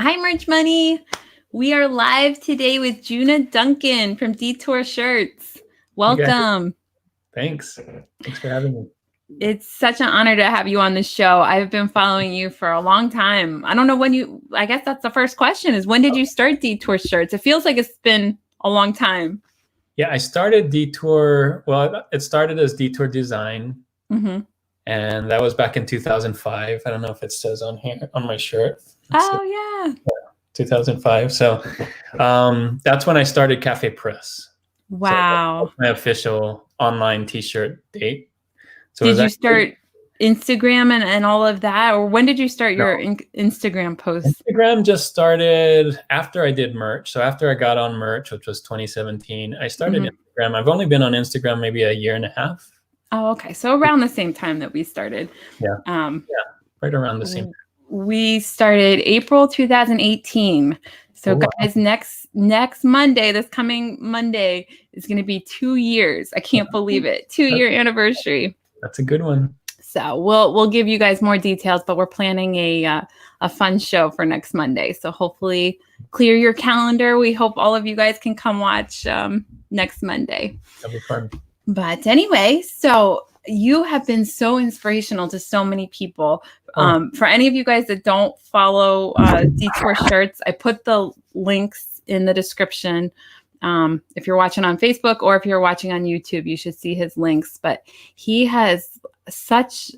Hi, Merch Money. We are live today with Juna Duncan from Detour Shirts. Welcome. Thanks. Thanks for having me. It's such an honor to have you on the show. I've been following you for a long time. I don't know when I guess that's the first question is when did you start Detour Shirts? It feels like it's been a long time. Yeah, I started Detour. Well, it started as Detour Design. Mm-hmm. And that was back in 2005. I don't know if it says on here on my shirt. Yeah. 2005. So that's when I started Cafe Press. Wow. So that's my official online t-shirt date. So did you start Instagram and all of that? Or when did you start your Instagram posts? Instagram just started after I did merch. So after I got on merch, which was 2017, I started Instagram. I've only been on Instagram maybe a year and a half. Oh, okay. So around the same time that we started. Yeah. Right around the same time. We started April 2018. So guys, next Monday, this coming Monday, is going to be 2 years. I can't believe it. 2-year anniversary. That's a good one. So we'll give you guys more details, but we're planning a fun show for next Monday. So hopefully clear your calendar. We hope all of you guys can come watch next Monday. That'll be fun. But anyway, so you have been so inspirational to so many people. For any of you guys that don't follow Detour Shirts, I put the links in the description. If you're watching on Facebook or if you're watching on YouTube, you should see his links. But he has such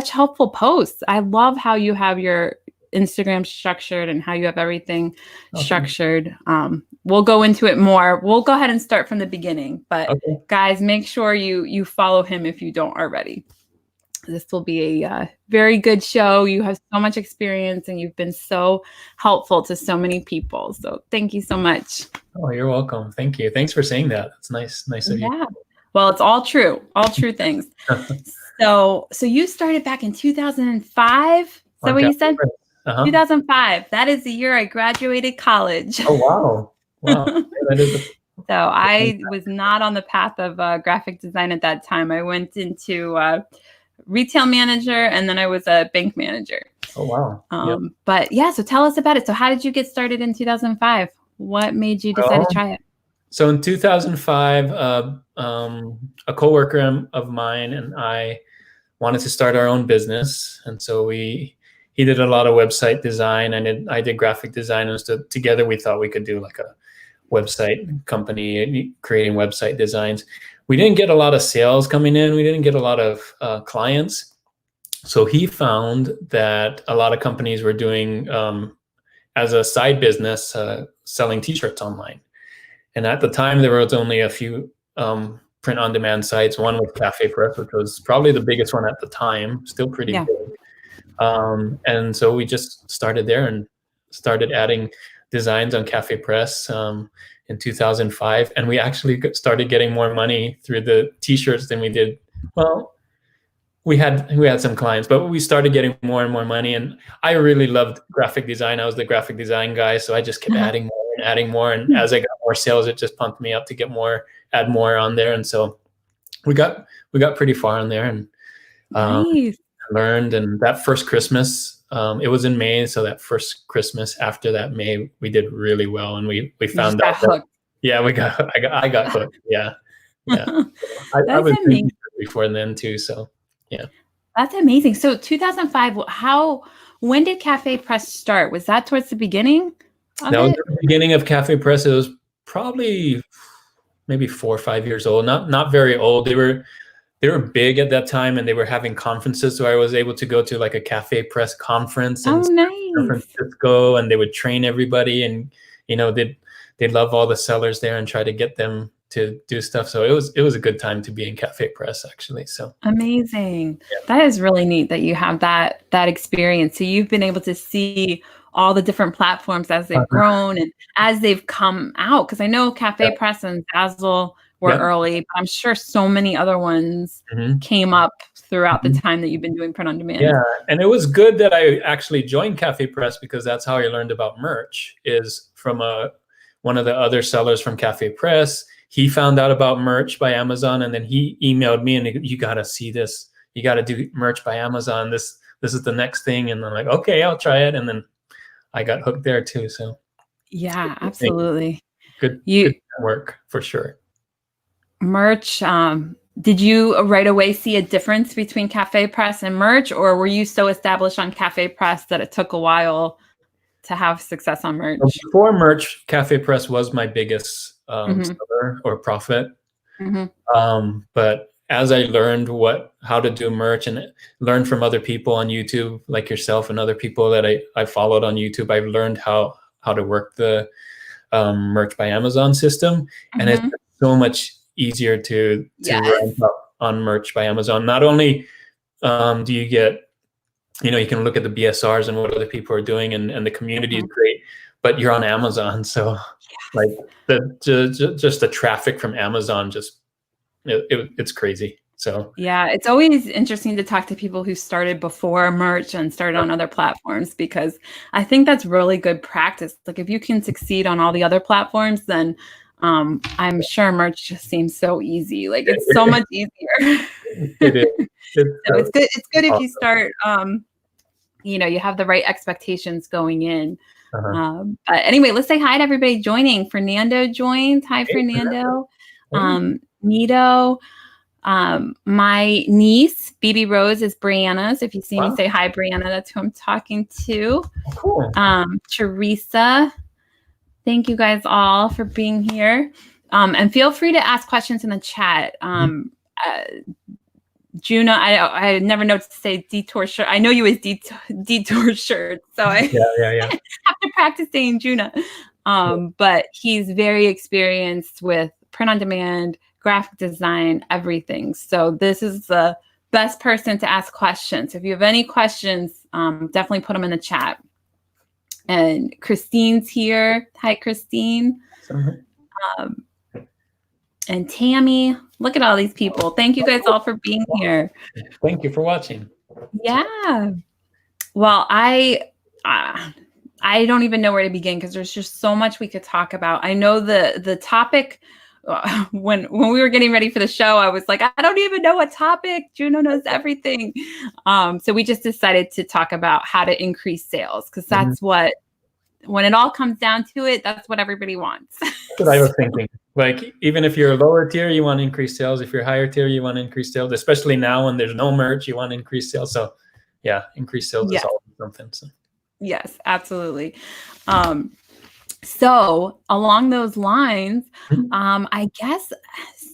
helpful posts. I love how you have your Instagram structured and how you have everything structured. We'll go into it more. We'll go ahead and start from the beginning. But guys, make sure you follow him if you don't already. This will be a very good show. You have so much experience and you've been so helpful to so many people. So thank you so much. Oh, you're welcome. Thank you. Thanks for saying that. It's nice of you. Yeah. Well, it's all true things. So you started back in 2005. Is that what you said? 2005. That is the year I graduated college. Oh, wow. That is so I was not on the path of graphic design at that time. I went into retail manager and then I was a bank manager. Oh, wow. But yeah, so tell us about it. So how did you get started in 2005? What made you decide to try it? So in 2005, a coworker of mine and I wanted to start our own business. And so he did a lot of website design and I did graphic design. And so together we thought we could do like a website company creating website designs. We didn't get a lot of sales coming in. We didn't get a lot of clients. So he found that a lot of companies were doing, as a side business, selling t-shirts online. And at the time, there was only a few print-on-demand sites. One was Cafe Press, which was probably the biggest one at the time, still pretty big. And so we just started there and started adding designs on Cafe Press in 2005. And we actually started getting more money through the t-shirts than we did. Well, we had some clients, but we started getting more and more money. And I really loved graphic design. I was the graphic design guy. So I just kept adding more. And as I got more sales, it just pumped me up to add more on there. And so we got pretty far on there and learned. And that first Christmas, it was in May. So that first Christmas after that May, we did really well. And we found out that, I got hooked. Yeah. I was before then too. So yeah. That's amazing. So 2005, when did Cafe Press start? Was that towards the beginning? That was the beginning of Cafe Press. It was probably maybe 4 or 5 years old. Not very old. They were big at that time, and they were having conferences. So I was able to go to like a Cafe Press conference in San Francisco, and they would train everybody, and they'd love all the sellers there and try to get them to do stuff. So it was a good time to be in Cafe Press, actually. So amazing. That is really neat that you have that experience. So you've been able to see all the different platforms as they've grown and as they've come out. Because I know Cafe Press and Dazzle were early, but I'm sure so many other ones came up throughout the time that you've been doing print on demand. Yeah, and it was good that I actually joined Cafe Press because that's how I learned about merch, is from one of the other sellers from Cafe Press. He found out about merch by Amazon, and then he emailed me and you got to see this. You got to do merch by Amazon. This is the next thing. And I'm like, okay, I'll try it. And then I got hooked there too. So Yeah, absolutely. good work for sure. Merch. Did you right away see a difference between Cafe Press and merch, or were you so established on Cafe Press that it took a while to have success on merch? Before merch, Cafe Press was my biggest seller or profit. But as I learned how to do merch and learned from other people on YouTube, like yourself and other people that I followed on YouTube, I've learned how to work the Merch by Amazon system, and it's so much easier to ramp up on Merch by Amazon. Not only do you get, you can look at the BSRs and what other people are doing, and the community is great, but you're on Amazon, so like just the traffic from Amazon, it's crazy. So yeah, it's always interesting to talk to people who started before merch and started on other platforms, because I think that's really good practice. Like if you can succeed on all the other platforms, then I'm sure merch just seems so easy. Like it's so much easier. It is. So it's good if you start, you have the right expectations going in. But anyway, let's say hi to everybody joining. Fernando joined. Hi, Fernando. Nito. My niece, BB Rose, is Brianna's. If you see me, say hi, Brianna. That's who I'm talking to. Cool. Teresa. Thank you guys all for being here. And feel free to ask questions in the chat. Juna, I never know to say Detour Shirt. I know you as Detour Shirts, so I have to practice saying Juna. But he's very experienced with print on demand, graphic design, everything. So this is the best person to ask questions. If you have any questions, definitely put them in the chat. And Christine's here. Hi, Christine. And Tammy. Look at all these people. Thank you guys all for being here. Thank you for watching. Yeah. Well, I don't even know where to begin, because there's just so much we could talk about. I know the topic, when we were getting ready for the show, I was like, I don't even know what topic. Juno knows everything. So we just decided to talk about how to increase sales, because that's what, when it all comes down to it, that's what everybody wants. That's what I was thinking. Like, even if you're a lower tier, you want to increase sales. If you're higher tier, you want to increase sales, especially now when there's no merch, you want to increase sales. So yeah, increase sales is always something. So. Yes, absolutely. So along those lines, I guess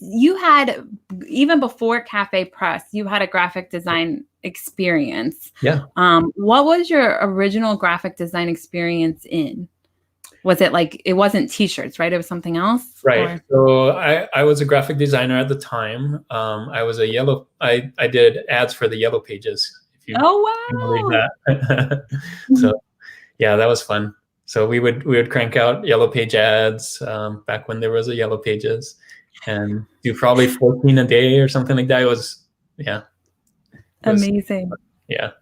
you had, even before Cafe Press, you had a graphic design experience. Yeah. What was your original graphic design experience in? Was it like, it wasn't t-shirts, right? It was something else? Right. So I was a graphic designer at the time. I was I did ads for the Yellow Pages. If you can believe that. So yeah, that was fun. So we would crank out Yellow Page ads back when there was a Yellow Pages, and do probably 14 a day or something like that. It was amazing. Yeah.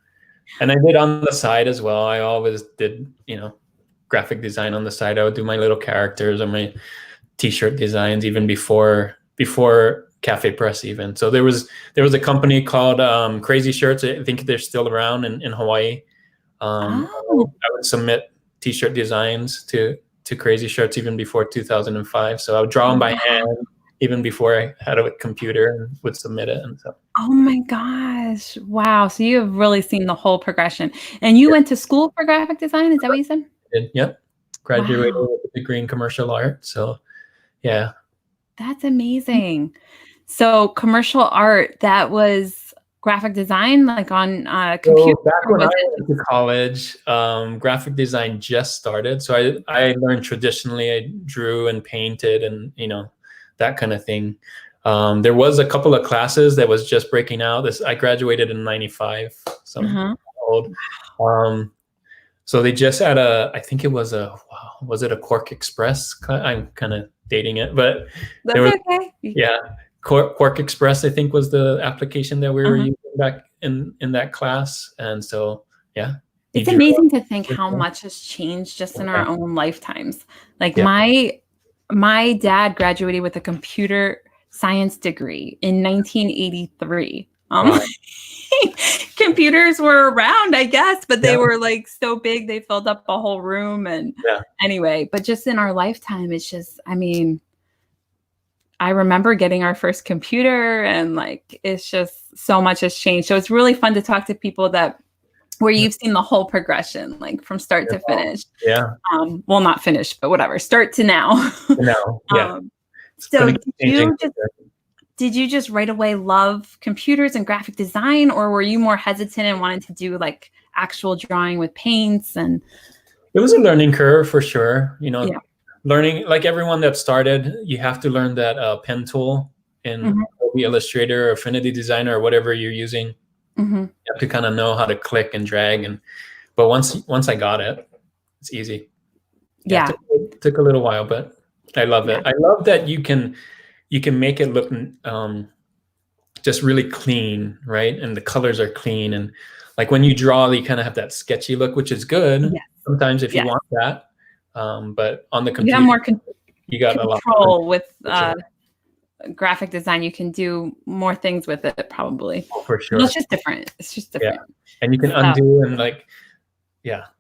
And I did on the side as well. I always did, graphic design on the side. I would do my little characters or my t-shirt designs even before Cafe Press even. So there was a company called Crazy Shirts. I think they're still around in Hawaii. I would submit t-shirt designs to Crazy Shirts even before 2005. So I would draw them by hand even before I had a computer and would submit it. And so. Oh my gosh. Wow. So you have really seen the whole progression. And you went to school for graphic design? Is that what you said? Yep. Graduated with a degree in commercial art. So yeah. That's amazing. So commercial art, that was graphic design, like on computer? So back when I went to college, graphic design just started. So I learned traditionally. I drew and painted and, that kind of thing. There was a couple of classes that was just breaking out. I graduated in 95, so I'm old. So they just had I think it was was it a Quark Express? I'm kind of dating it, but that's okay. Yeah, Quark Express, I think, was the application that we were using back in that class. And so, yeah. It's amazing to think how much has changed just in our own lifetimes. Like my dad graduated with a computer science degree in 1983. computers were around, I guess, but they were like so big, they filled up a whole room. And anyway, but just in our lifetime, it's just, I mean, I remember getting our first computer and like, it's just so much has changed. So it's really fun to talk to people where you've seen the whole progression, like from start to finish. Yeah. Well, not finished, but whatever, start to now. Yeah. So did you just right away love computers and graphic design, or were you more hesitant and wanted to do like actual drawing with paints? And it was a learning curve for sure. You know, learning, like everyone that started, you have to learn that pen tool in Adobe Illustrator or Affinity Designer or whatever you're using. You have to kind of know how to click and drag, but once I got it, it's easy. It took a little while, but I love it. I love that you can make it look just really clean, right? And the colors are clean, and like when you draw, you kind of have that sketchy look, which is good sometimes if you want that. But on the computer, you have more you got control a lot with graphic design. You can do more things with it, probably. For sure. Well, it's just different. It's just different. And you can undo and like,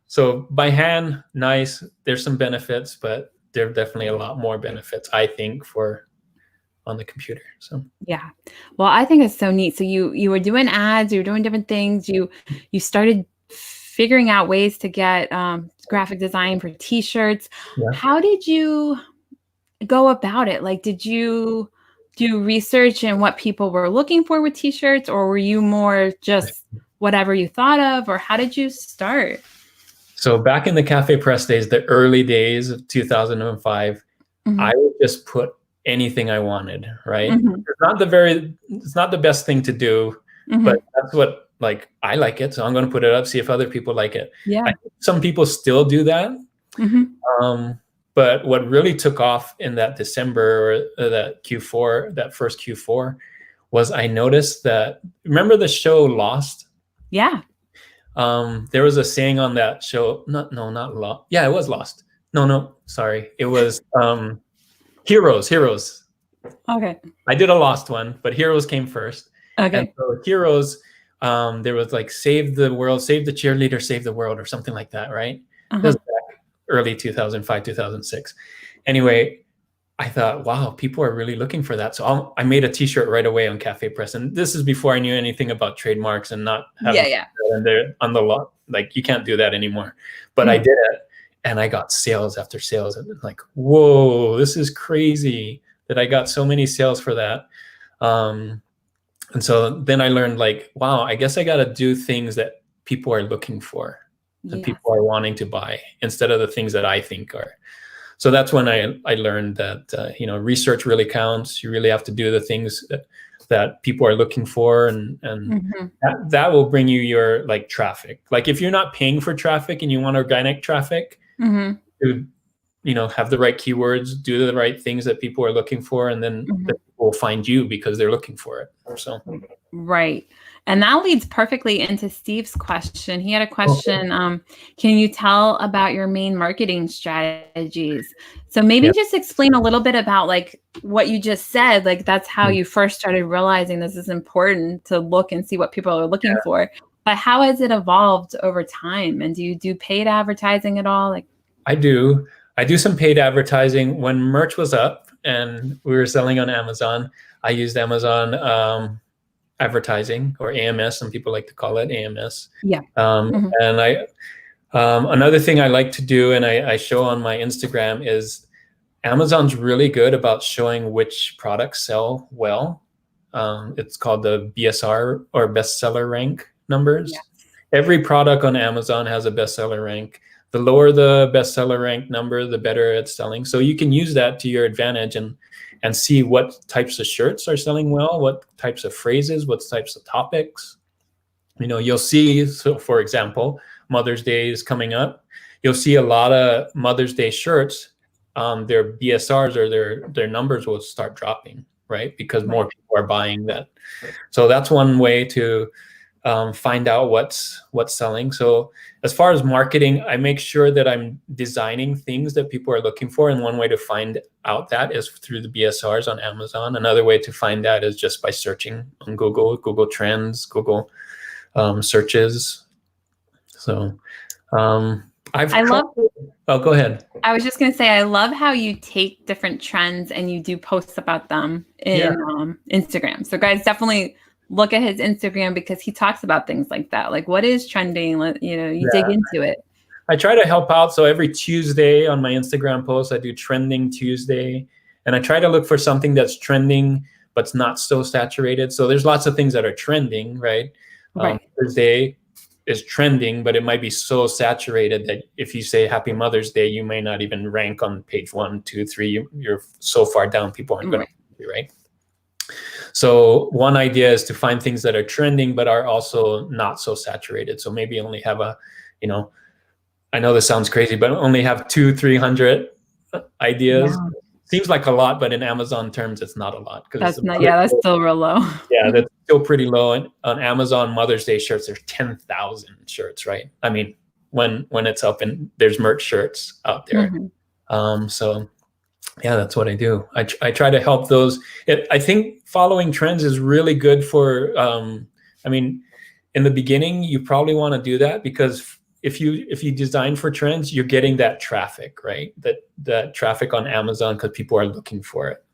So by hand, nice. There's some benefits, but there are definitely a lot more benefits, I think, on the computer. So well, I think it's so neat. So you were doing ads, you were doing different things. You started figuring out ways to get graphic design for t-shirts. How did you go about it? Like, did you do research in what people were looking for with t-shirts, or were you more just whatever you thought of, or how did you start? So back in the Cafe Press days, the early days of 2005, I would just put anything I wanted, right? It's not the best thing to do, but that's what, like, I like it, so I'm going to put it up, see if other people like it. I think some people still do that. But what really took off in that December or that Q4, that first Q4, was I noticed that, remember the show Lost? Yeah. There was a saying on that show. Not Lost. Yeah, it was Lost. No, sorry. It was Heroes. Okay. I did a Lost one, but Heroes came first. Okay. And so Heroes, there was like save the world, save the cheerleader, save the world, or something like that, right? It was back early 2005, 2006. Anyway, I thought, wow, people are really looking for that. So I made a t-shirt right away on Cafe Press. And this is before I knew anything about trademarks and not having and they're on the law. Like, you can't do that anymore. But I did it, and I got sales after sales. And like, whoa, this is crazy that I got so many sales for that. And so then I learned, like, wow, I guess I got to do things that people are looking for, that people are wanting to buy, instead of the things that I think are. So that's when I learned that, research really counts. You really have to do the things that people are looking for, and that will bring you your, like, traffic. Like, if you're not paying for traffic and you want organic traffic, to, have the right keywords, do the right things that people are looking for, and then the people will find you because they're looking for it. So. Right. And that leads perfectly into Steve's question. He had a question. Can you tell about your main marketing strategies? So maybe just explain a little bit about, like, what you just said. Like, that's how you first started realizing this is important to look and see what people are looking for. But how has it evolved over time? And do you do paid advertising at all? Like, I do some paid advertising. When merch was up and we were selling on Amazon, I used Amazon advertising, or AMS, some people like to call it AMS. And I another thing I like to do, and I show on my Instagram, is Amazon's really good about showing which products sell well. It's called the BSR, or bestseller rank numbers. Every product on Amazon has a bestseller rank. The lower the bestseller rank number, the better it's selling. So you can use that to your advantage and see what types of shirts are selling well, what types of phrases, what types of topics. You'll see, so for example, Mother's Day is coming up. You'll see a lot of Mother's Day shirts, their BSRs or their numbers will start dropping, right? Because more people are buying that. So that's one way to find out what's selling. So as far as marketing, I make sure that I'm designing things that people are looking for. And one way to find out that is through the BSRs on Amazon. Another way to find that is just by searching on Google Trends, Google searches. So I love. Oh, go ahead. I was just going to say, I love how you take different trends and you do posts about them in Instagram. So guys, definitely look at his Instagram because he talks about things like that. Like what is trending, you dig into it. I try to help out. So every Tuesday on my Instagram post, I do Trending Tuesday. And I try to look for something that's trending, but it's not so saturated. So there's lots of things that are trending, right? Thursday is trending, but it might be so saturated that if you say Happy Mother's Day, you may not even rank on page 1, 2, 3. You're so far down, people aren't going to see you, right? So one idea is to find things that are trending, but are also not so saturated. So maybe only have I know this sounds crazy, but only have 200-300 ideas. Yeah. Seems like a lot, but in Amazon terms, it's not a lot. That's still real low. Yeah, that's still pretty low. And on Amazon Mother's Day shirts, there's 10,000 shirts, right? I mean, when it's up and there's merch shirts out there. So yeah, that's what I do. I try to help those. I think following trends is really good for, in the beginning, you probably want to do that because if you design for trends, you're getting that traffic, right? That traffic on Amazon because people are looking for it.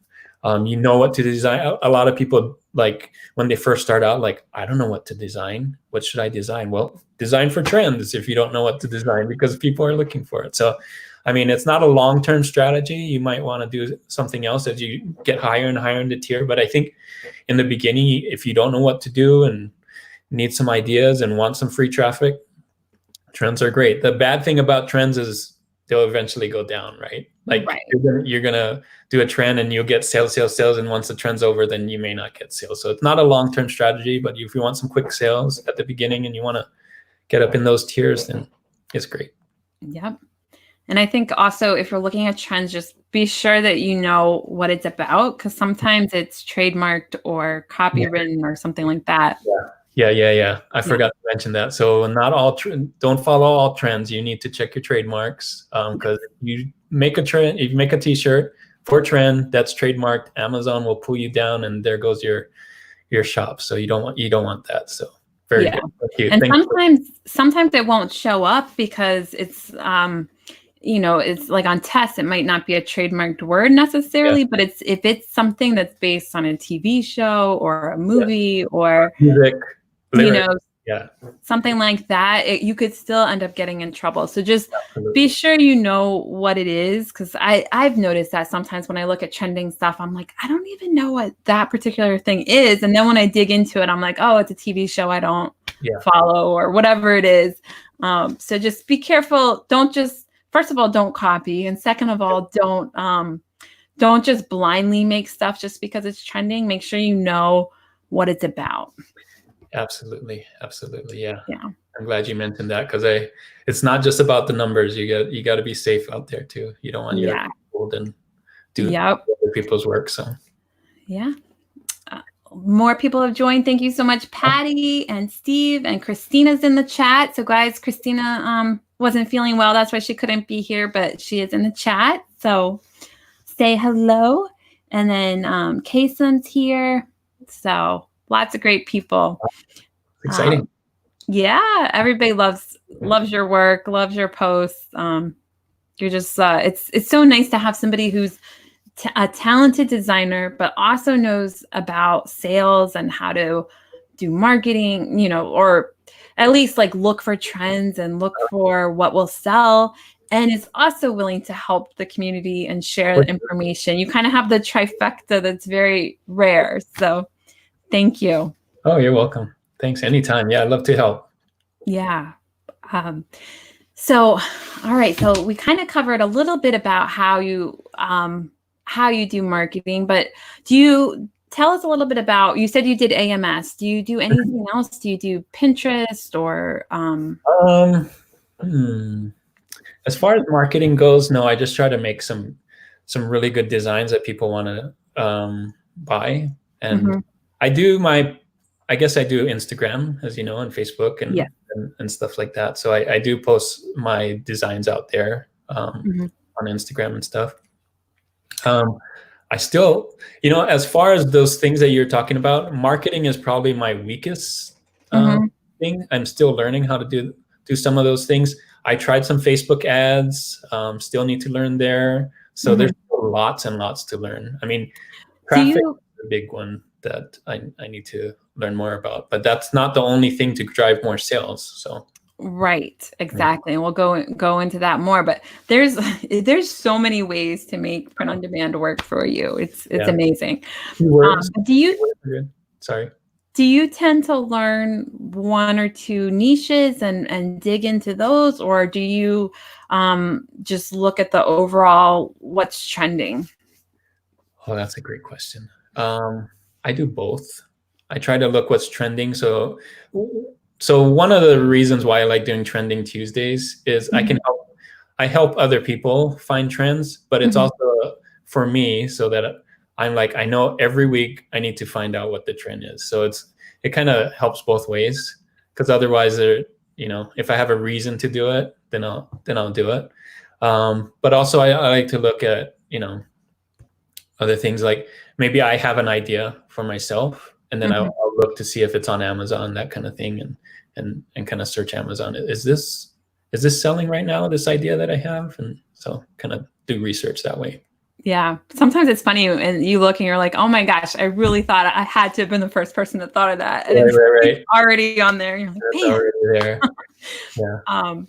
You know what to design. A lot of people, like when they first start out, like, I don't know what to design. What should I design? Well, design for trends if you don't know what to design because people are looking for it. So, it's not a long-term strategy. You might want to do something else as you get higher and higher in the tier. But I think in the beginning, if you don't know what to do and need some ideas and want some free traffic, trends are great. The bad thing about trends is they'll eventually go down, right? Like you're gonna do a trend and you'll get sales, and once the trend's over, then you may not get sales. So it's not a long-term strategy, but if you want some quick sales at the beginning and you want to get up in those tiers, then it's great. Yep. And I think also if you're looking at trends, just be sure that you know what it's about because sometimes it's trademarked or copywritten or something like that. Yeah. I forgot to mention that. So not all don't follow all trends. You need to check your trademarks because you make a trend. If you make a T-shirt for trend that's trademarked, Amazon will pull you down, and there goes your shop. So you don't want that. So very good. Thank you. And sometimes it won't show up because it's it's like on tests, it might not be a trademarked word necessarily, but if it's something that's based on a TV show or a movie or music, something like that, you could still end up getting in trouble. So just be sure you know what it is. Cause I've noticed that sometimes when I look at trending stuff, I'm like, I don't even know what that particular thing is. And then when I dig into it, I'm like, oh, it's a TV show I don't follow or whatever it is. So just be careful. First of all, don't copy. And second of all, don't just blindly make stuff just because it's trending. Make sure you know what it's about. Absolutely. Yeah. I'm glad you mentioned that because it's not just about the numbers. You got to be safe out there too. You don't want you to hold and do other people's work. So more people have joined. Thank you so much, Patty and Steve, and Christina's in the chat. So guys, Christina wasn't feeling well. That's why she couldn't be here, but she is in the chat. So say hello. And then Kinson's here. So lots of great people. Exciting. Everybody loves your work, loves your posts. You're just it's so nice to have somebody who's a talented designer, but also knows about sales and how to do marketing, or at least like look for trends and look for what will sell. And is also willing to help the community and share the information. You kind of have the trifecta that's very rare. So thank you. Oh, you're welcome. Thanks. Anytime. Yeah, I'd love to help. Yeah. So, all right. So we kind of covered a little bit about how you do marketing, but do you tell us a little bit about, you said you did AMS. Do you do anything else? Do you do Pinterest or? As far as marketing goes, no, I just try to make some really good designs that people want to buy. And I guess I do Instagram, as you know, and Facebook and stuff like that. So I do post my designs out there on Instagram and stuff. I still, as far as those things that you're talking about, marketing is probably my weakest thing. I'm still learning how to do some of those things. I tried some Facebook ads, still need to learn there. So there's lots and lots to learn. I mean, traffic is a big one that I need to learn more about, but that's not the only thing to drive more sales. So. Right, exactly. And we'll go into that more, but there's so many ways to make print on demand work for you. It's amazing. Do you tend to learn one or two niches and dig into those, or do you just look at the overall what's trending? Oh, that's a great question. I do both. I try to look what's trending. So one of the reasons why I like doing Trending Tuesdays is I help other people find trends, but it's also for me so that I'm like, I know every week I need to find out what the trend is. So it kind of helps both ways, because otherwise, if I have a reason to do it, then I'll do it. But also I like to look at, other things, like maybe I have an idea for myself, and then I'll look to see if it's on Amazon, that kind of thing, and kind of search Amazon. Is this selling right now, this idea that I have? And so kind of do research that way. Yeah. Sometimes it's funny and you look and you're like, oh my gosh, I really thought I had to have been the first person that thought of that. And it's already on there. You're like, it's already there. Yeah.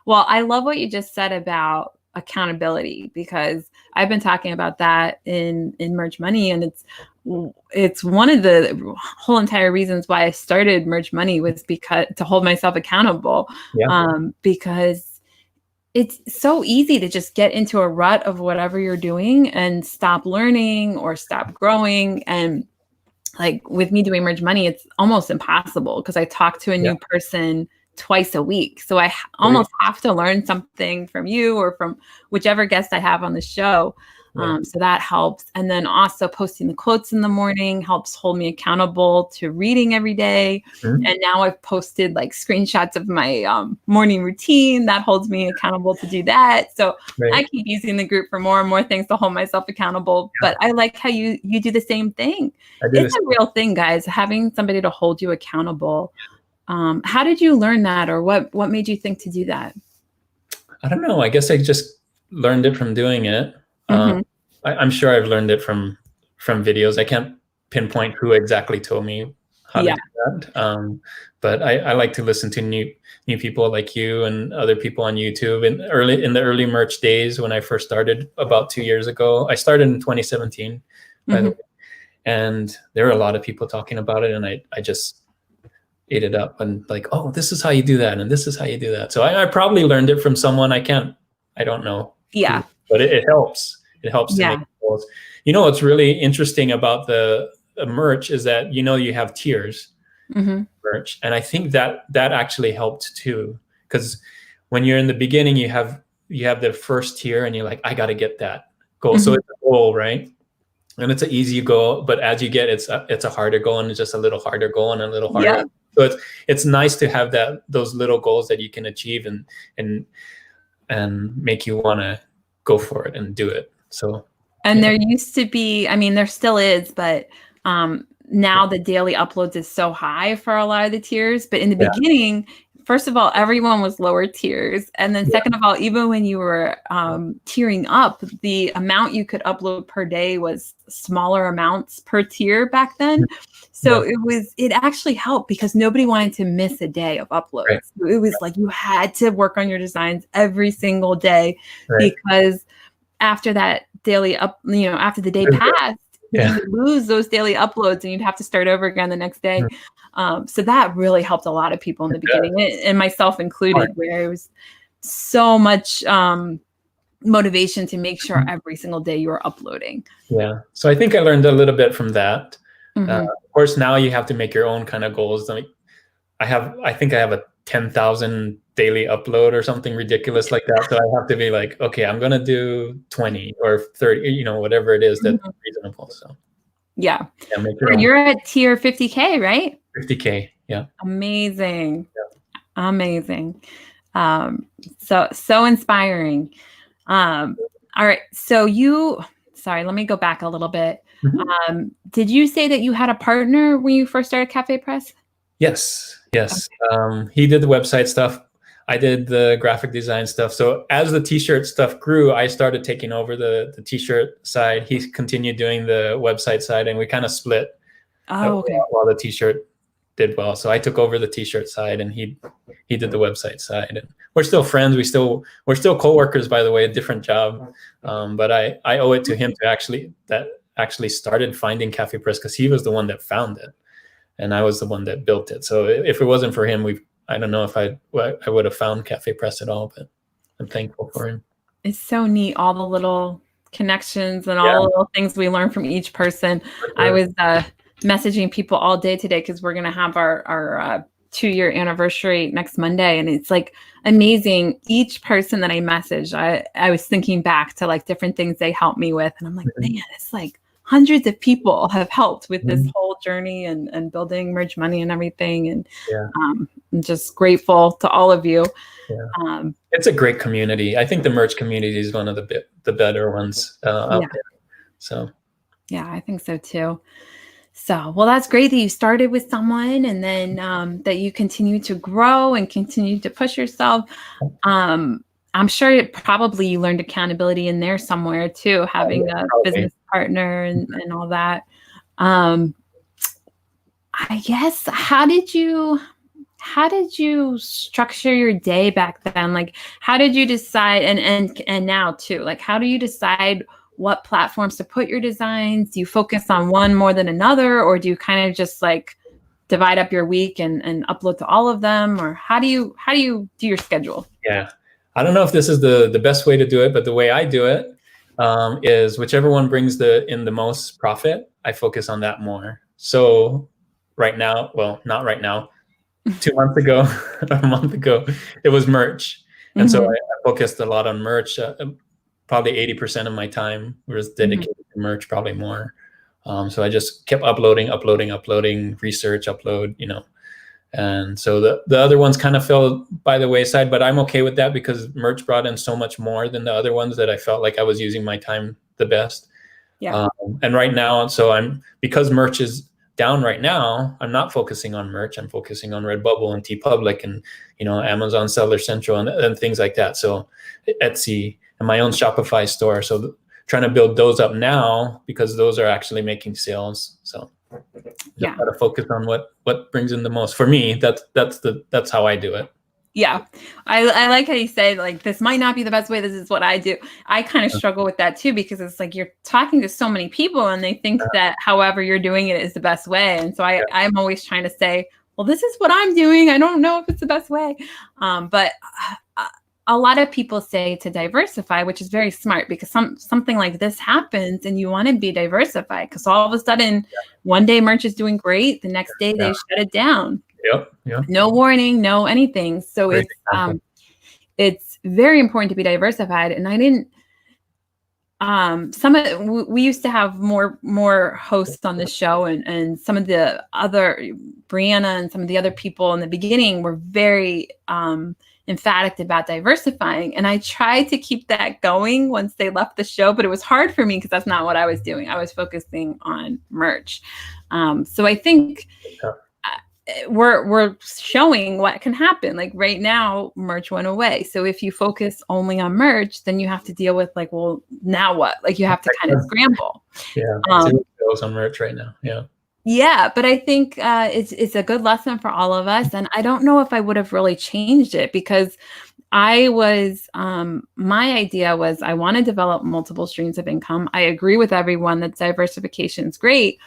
Well, I love what you just said about accountability, because I've been talking about that in Merge Money, and it's one of the whole entire reasons why I started Merge Money was because to hold myself accountable. Because it's so easy to just get into a rut of whatever you're doing and stop learning or stop growing. And like with me doing Merge Money, it's almost impossible because I talk to a new person twice a week. So I almost have to learn something from you or from whichever guest I have on the show. So that helps. And then also posting the quotes in the morning helps hold me accountable to reading every day. And now I've posted like screenshots of my morning routine that holds me accountable to do that. So I keep using the group for more and more things to hold myself accountable. But I like how you do the same thing. It's a real thing, guys, having somebody to hold you accountable. How did you learn that, or what made you think to do that? I don't know. I guess I just learned it from doing it. I'm sure I've learned it from videos. I can't pinpoint who exactly told me how to do that. But I like to listen to new people like you and other people on YouTube. In the early merch days when I first started about 2 years ago, I started in 2017, by the way, and there were a lot of people talking about it, and I just ate it up and like, oh, this is how you do that, and this is how you do that. So I probably learned it from someone. I don't know. Yeah. But it helps. It helps to make goals. What's really interesting about the merch is that you have tiers merch, and I think that actually helped too, because when you're in the beginning, you have the first tier, and you're like, I got to get that goal. So it's a goal, right? And it's an easy goal, but as you get, it's a harder goal, and it's just a little harder goal and a little harder. Yeah. So it's nice to have those little goals that you can achieve and make you want to go for it and do it. So, and there used to be, I mean, there still is, but now the daily uploads is so high for a lot of the tiers. But in the beginning, first of all, everyone was lower tiers. And then second of all, even when you were tiering up, the amount you could upload per day was smaller amounts per tier back then. So it actually helped because nobody wanted to miss a day of uploads. It was like you had to work on your designs every single day because after that daily after the day passed, you would lose those daily uploads and you'd have to start over again the next day. So that really helped a lot of people in the beginning, and myself included, where it was so much motivation to make sure every single day you were uploading. Yeah. So I think I learned a little bit from that. Of course, now you have to make your own kind of goals. I think I have a 10,000 daily upload or something ridiculous like that. So I have to be like, okay, I'm going to do 20 or 30, whatever it is that's reasonable. So you're at tier 50K, right? 50K. Yeah. Amazing. Amazing. So inspiring. All right. So sorry, let me go back a little bit. Did you say that you had a partner when you first started Cafe Press? Yes. He did the website stuff. I did the graphic design stuff. So as the t-shirt stuff grew, I started taking over the t-shirt side. He continued doing the website side, and we kind of split while the t-shirt did well. So I took over the t-shirt side, and he did the website side. And we're still friends. We're still co-workers, by the way, a different job. But I owe it to him to actually started finding Cafe Press, because he was the one that found it, and I was the one that built it. So if it wasn't for him, I don't know if I would have found Cafe Press at all, but I'm thankful for him. It's so neat, all the little connections and all the little things we learn from each person. Sure. I was messaging people all day today because we're going to have our 2-year anniversary next Monday. And it's like amazing. Each person that I messaged, I was thinking back to like different things they helped me with. And I'm like, man, it's like hundreds of people have helped with this whole journey and building Merch Money and everything. And I'm just grateful to all of you. Yeah. It's a great community. I think the merch community is one of the better ones out there. So yeah, I think so too. So, well, that's great that you started with someone, and then that you continue to grow and continue to push yourself. I'm sure probably you learned accountability in there somewhere too, having a business partner and all that. I guess, how did you structure your day back then? Like, how did you decide, and now too, like, how do you decide what platforms to put your designs? Do you focus on one more than another, or do you kind of just like divide up your week and upload to all of them? Or how do you do your schedule? Yeah. I don't know if this is the best way to do it, but the way I do it is whichever one brings in the most profit, I focus on that more. So right now, well, not right now, 2 months ago, a month ago, it was merch. And so I focused a lot on merch. Probably 80% of my time was dedicated to merch, probably more. So I just kept uploading, research, upload, And so the other ones kind of fell by the wayside, but I'm okay with that because merch brought in so much more than the other ones that I felt like I was using my time the best. Yeah. And right now, because merch is down right now, I'm not focusing on merch. I'm focusing on Redbubble and TeePublic and, Amazon Seller Central and things like that. So Etsy and my own Shopify store. So trying to build those up now because those are actually making sales. So just got to focus on what brings in the most. For me, that's how I do it. Yeah. I like how you say, like, this might not be the best way. This is what I do. I kind of struggle with that too, because it's like you're talking to so many people and they think that however you're doing it is the best way. And so I'm always trying to say, well, this is what I'm doing. I don't know if it's the best way. But a lot of people say to diversify, which is very smart, because something like this happens and you want to be diversified, because all of a sudden one day merch is doing great. The next day they shut it down. Yep. No warning, no anything. So it's very important to be diversified. And I didn't, we used to have more hosts on the show, and some of the other, Brianna and some of the other people in the beginning were very emphatic about diversifying. And I tried to keep that going once they left the show, but it was hard for me because that's not what I was doing. I was focusing on merch. So I think we're showing what can happen. Like right now, merch went away. So if you focus only on merch, then you have to deal with like, well, now what? Like you have to kind of scramble. Yeah. Sales on merch right now. Yeah. Yeah, but I think it's a good lesson for all of us. And I don't know if I would have really changed it, because I was, my idea was I want to develop multiple streams of income. I agree with everyone that diversification is great,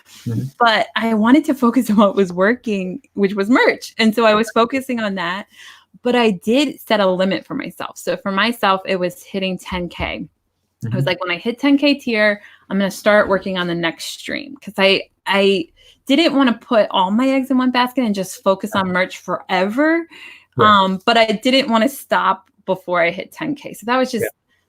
but I wanted to focus on what was working, which was merch. And so I was focusing on that, but I did set a limit for myself. So for myself, it was hitting 10K. I was like, when I hit 10K tier, I'm going to start working on the next stream, because I didn't want to put all my eggs in one basket and just focus on merch forever. Right. But I didn't want to stop before I hit 10K. So that was just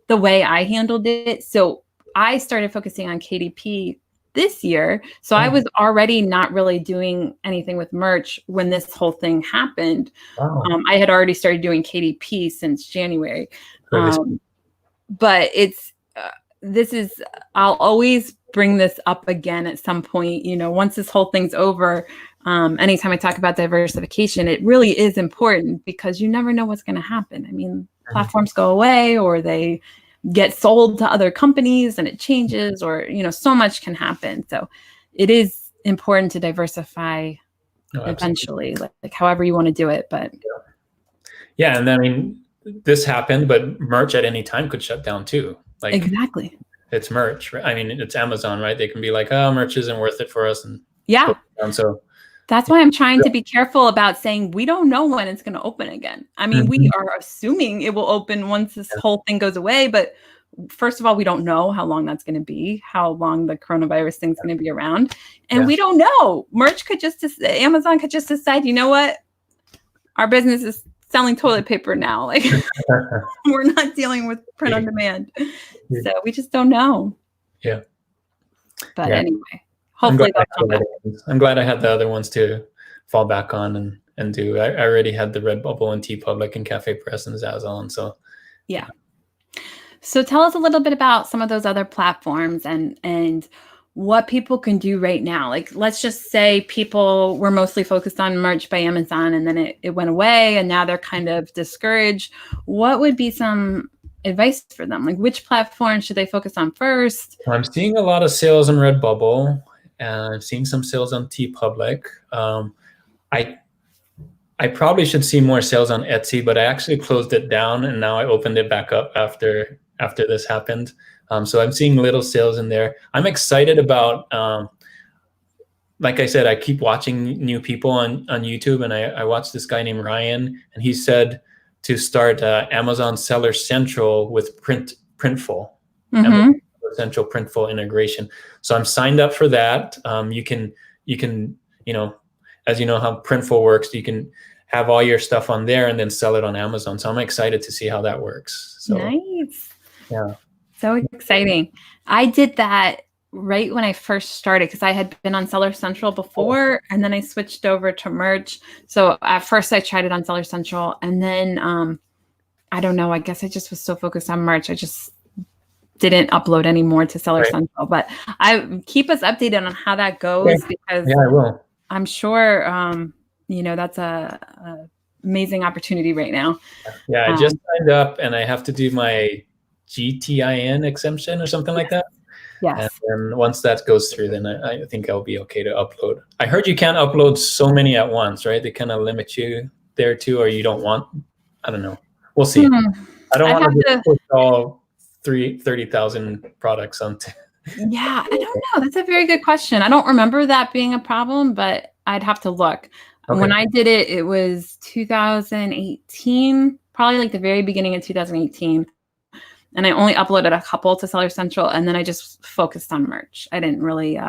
the way I handled it. So I started focusing on KDP this year. So I was already not really doing anything with merch when this whole thing happened. I had already started doing KDP since January. But I'll always bring this up again at some point, once this whole thing's over. Anytime I talk about diversification, it really is important because you never know what's going to happen. I mean, platforms go away or they get sold to other companies and it changes, or, so much can happen. So it is important to diversify eventually, like however you want to do it. But yeah. And I mean, this happened, but merch at any time could shut down too. Like exactly. It's merch, right? I mean, it's Amazon, right? They can be like, oh, merch isn't worth it for us. And so that's why I'm trying to be careful about saying we don't know when it's going to open again. I mean, we are assuming it will open once this whole thing goes away. But first of all, we don't know how long that's going to be, how long the coronavirus thing's going to be around. And we don't know. Amazon could just decide, you know what? Our business is selling toilet paper now. Like we're not dealing with print on demand. So we just don't know. Yeah. But anyway, hopefully they'll come back. I'm glad I had the other ones to fall back on and do. I already had the Redbubble and TeePublic and Cafe Press and Zazzle. So yeah. So tell us a little bit about some of those other platforms and what people can do right now. Like, let's just say people were mostly focused on merch by Amazon and then it went away and now they're kind of discouraged. What would be some advice for them? Like, which platform should they focus on first? I'm seeing a lot of sales on Redbubble and I'm seeing some sales on TeePublic. I probably should see more sales on Etsy, but I actually closed it down and now I opened it back up after this happened. So I'm seeing little sales in there. I'm excited about, like I said, I keep watching new people on YouTube, and I watched this guy named Ryan, and he said to start Amazon Seller Central with Printful, Amazon Central Printful integration. So I'm signed up for that. You can, as you know how Printful works, you can have all your stuff on there and then sell it on Amazon. So I'm excited to see how that works. So, nice. Yeah. So exciting. I did that right when I first started because I had been on Seller Central before and then I switched over to merch. So at first I tried it on Seller Central and then I don't know, I guess I just was so focused on merch. I just didn't upload anymore to Seller Central, but I keep us updated on how that goes because I will. I'm sure, that's a amazing opportunity right now. Yeah, I just signed up and I have to do my GTIN exemption or something like that. Yes. And then once that goes through, then I think I'll be okay to upload. I heard you can't upload so many at once, right? They kind of limit you there too, or you don't want, I don't know. We'll see. I don't want to put all 30,000 products onto. Yeah, I don't know. That's a very good question. I don't remember that being a problem, but I'd have to look. Okay. When I did it, it was 2018, probably like the very beginning of 2018. And I only uploaded a couple to Seller Central, and then I just focused on merch. I didn't really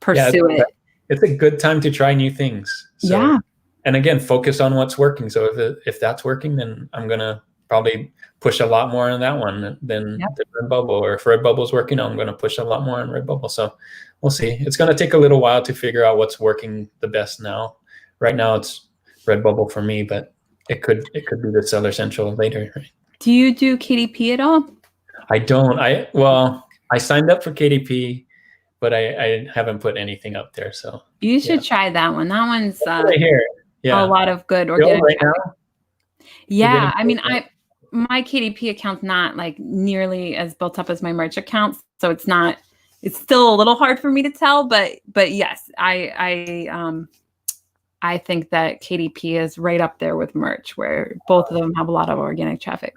pursue it. It's a good time to try new things. So, yeah. And again, focus on what's working. So if that's working, then I'm going to probably push a lot more on that one than Redbubble. Or if Redbubble's working, I'm going to push a lot more on Redbubble. So we'll see. It's going to take a little while to figure out what's working the best now. Right now, it's Redbubble for me, but it could be the Seller Central later, right? Do you do KDP at all? I don't. I signed up for KDP, but I haven't put anything up there. So you should try that one. That one's right here. Yeah. A lot of good organic right now? Yeah, I mean, my KDP account's not like nearly as built up as my merch account, so it's still a little hard for me to tell. But yes, I think that KDP is right up there with merch, where both of them have a lot of organic traffic.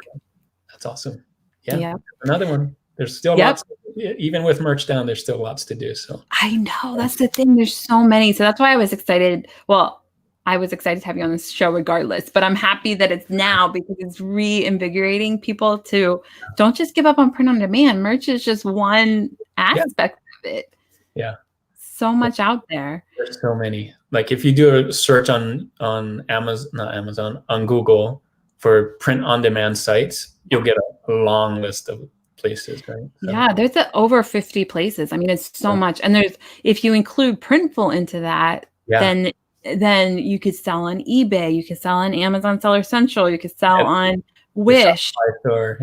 That's awesome. Yeah. Another one. There's still lots, even with merch down, there's still lots to do. So I know that's the thing. There's so many. So that's why I was excited. Well, I was excited to have you on this show regardless, but I'm happy that it's now because it's reinvigorating people to don't just give up on print on demand. Merch is just one aspect of it. Yeah. So much out there. There's so many. Like if you do a search on Amazon, on Google for print on demand sites, you'll get a long list of places, right? So. Yeah, there's over 50 places. I mean, it's so much. And if you include Printful into that, then you could sell on eBay, you could sell on Amazon Seller Central, you could sell on Wish. Store,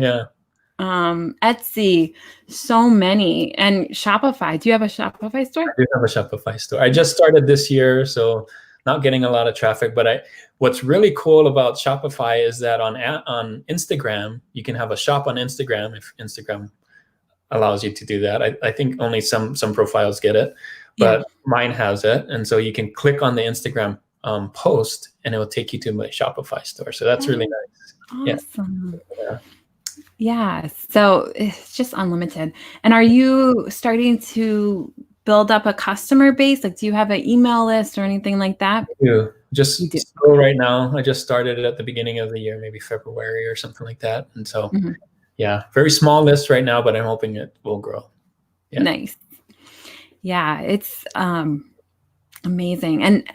Etsy, so many, and Shopify. Do you have a Shopify store? I do have a Shopify store. I just started this year, so not getting a lot of traffic. But what's really cool about Shopify is that on Instagram, you can have a shop on Instagram if Instagram allows you to do that. I think only some profiles get it, but mine has it, and so you can click on the Instagram post, and it will take you to my Shopify store. So that's really nice. Awesome. Yeah. So it's just unlimited. And are you starting to build up a customer base? Like, do you have an email list or anything like that? I do. Just slow right now. I just started it at the beginning of the year, maybe February or something like that. And so, very small list right now, but I'm hoping it will grow. Yeah. Nice. Yeah, it's amazing. And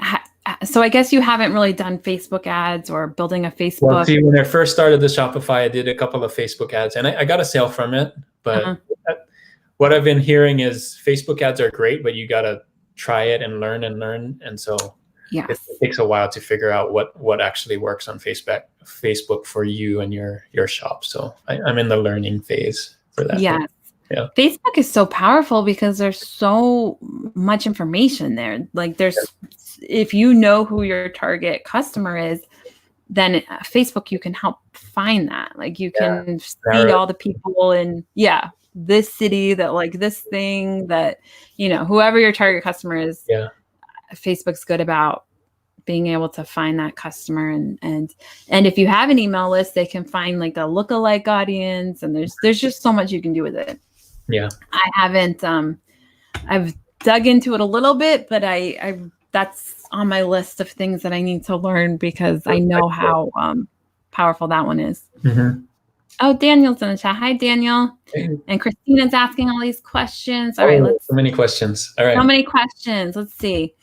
so I guess you haven't really done Facebook ads or building a Facebook. Well, see, when I first started the Shopify, I did a couple of Facebook ads, and I got a sale from it. But what I've been hearing is Facebook ads are great, but you got to try it and learn. And so it takes a while to figure out what actually works on Facebook for you and your shop. So I'm in the learning phase for that. Yes. Yeah. Facebook is so powerful because there's so much information there. Like if you know who your target customer is, then Facebook, you can help find that. Like you can see all the people in this city that like this thing that, whoever your target customer is, Facebook's good about being able to find that customer. And if you have an email list, they can find like a lookalike audience, and there's just so much you can do with it. Yeah. I haven't, I've dug into it a little bit, but I that's on my list of things that I need to learn because I know how powerful that one is. Mm-hmm. Oh, Daniel's in the chat. Hi, Daniel. Hey. And Christina's asking all these questions. All right. So many questions. All right. So many questions. Let's see.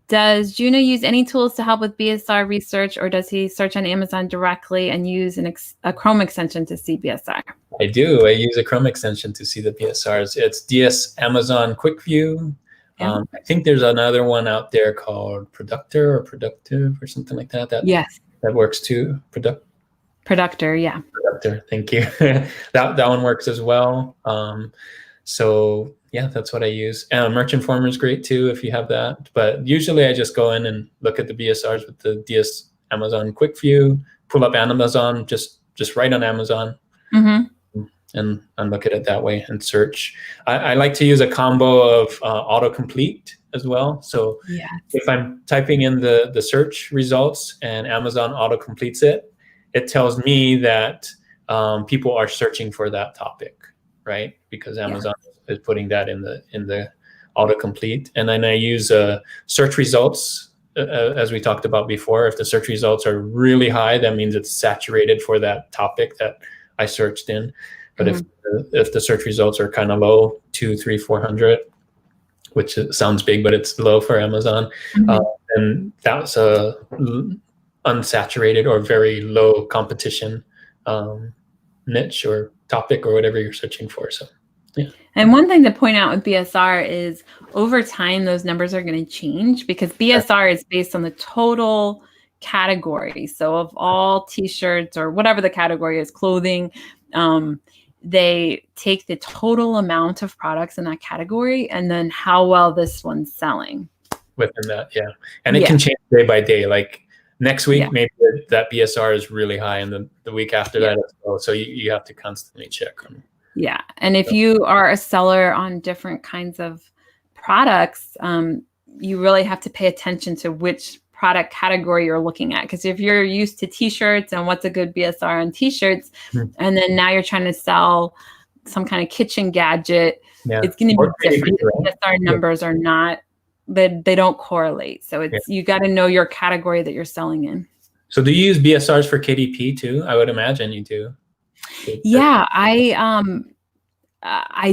Does Juna use any tools to help with BSR research, or does he search on Amazon directly and use a Chrome extension to see BSR? I do. I use a Chrome extension to see the BSRs. It's DS Amazon Quick View. I think there's another one out there called Productor or Productive or something like that. That works too. Productor, yeah. Productor, thank you. that one works as well. So that's what I use. Merchant Former is great too if you have that. But usually I just go in and look at the BSRs with the DS Amazon Quick View, pull up Amazon, just right on Amazon, and look at it that way and search. I like to use a combo of autocomplete as well. So if I'm typing in the search results and Amazon autocompletes it, it tells me that people are searching for that topic, right? Because Amazon is putting that in the autocomplete. And then I use search results, as we talked about before. If the search results are really high, that means it's saturated for that topic that I searched in. But if the search results are kind of low, 200, 300, 400, which sounds big, but it's low for Amazon, and that's a unsaturated or very low competition niche or topic or whatever you're searching for. So, And one thing to point out with BSR is over time, those numbers are going to change because BSR is based on the total category. So of all T-shirts or whatever the category is, clothing, they take the total amount of products in that category and then how well this one's selling. Within that, And it can change day by day. Like next week, maybe that BSR is really high, and the week after that it's low. So you have to constantly check. Yeah. And if you are a seller on different kinds of products, you really have to pay attention to which product category you're looking at. Because if you're used to T-shirts and what's a good BSR on T-shirts, and then now you're trying to sell some kind of kitchen gadget, it's going to be different. The BSR numbers are not, they don't correlate. So it's you got to know your category that you're selling in. So do you use BSRs for KDP too? I would imagine you do. Yeah, I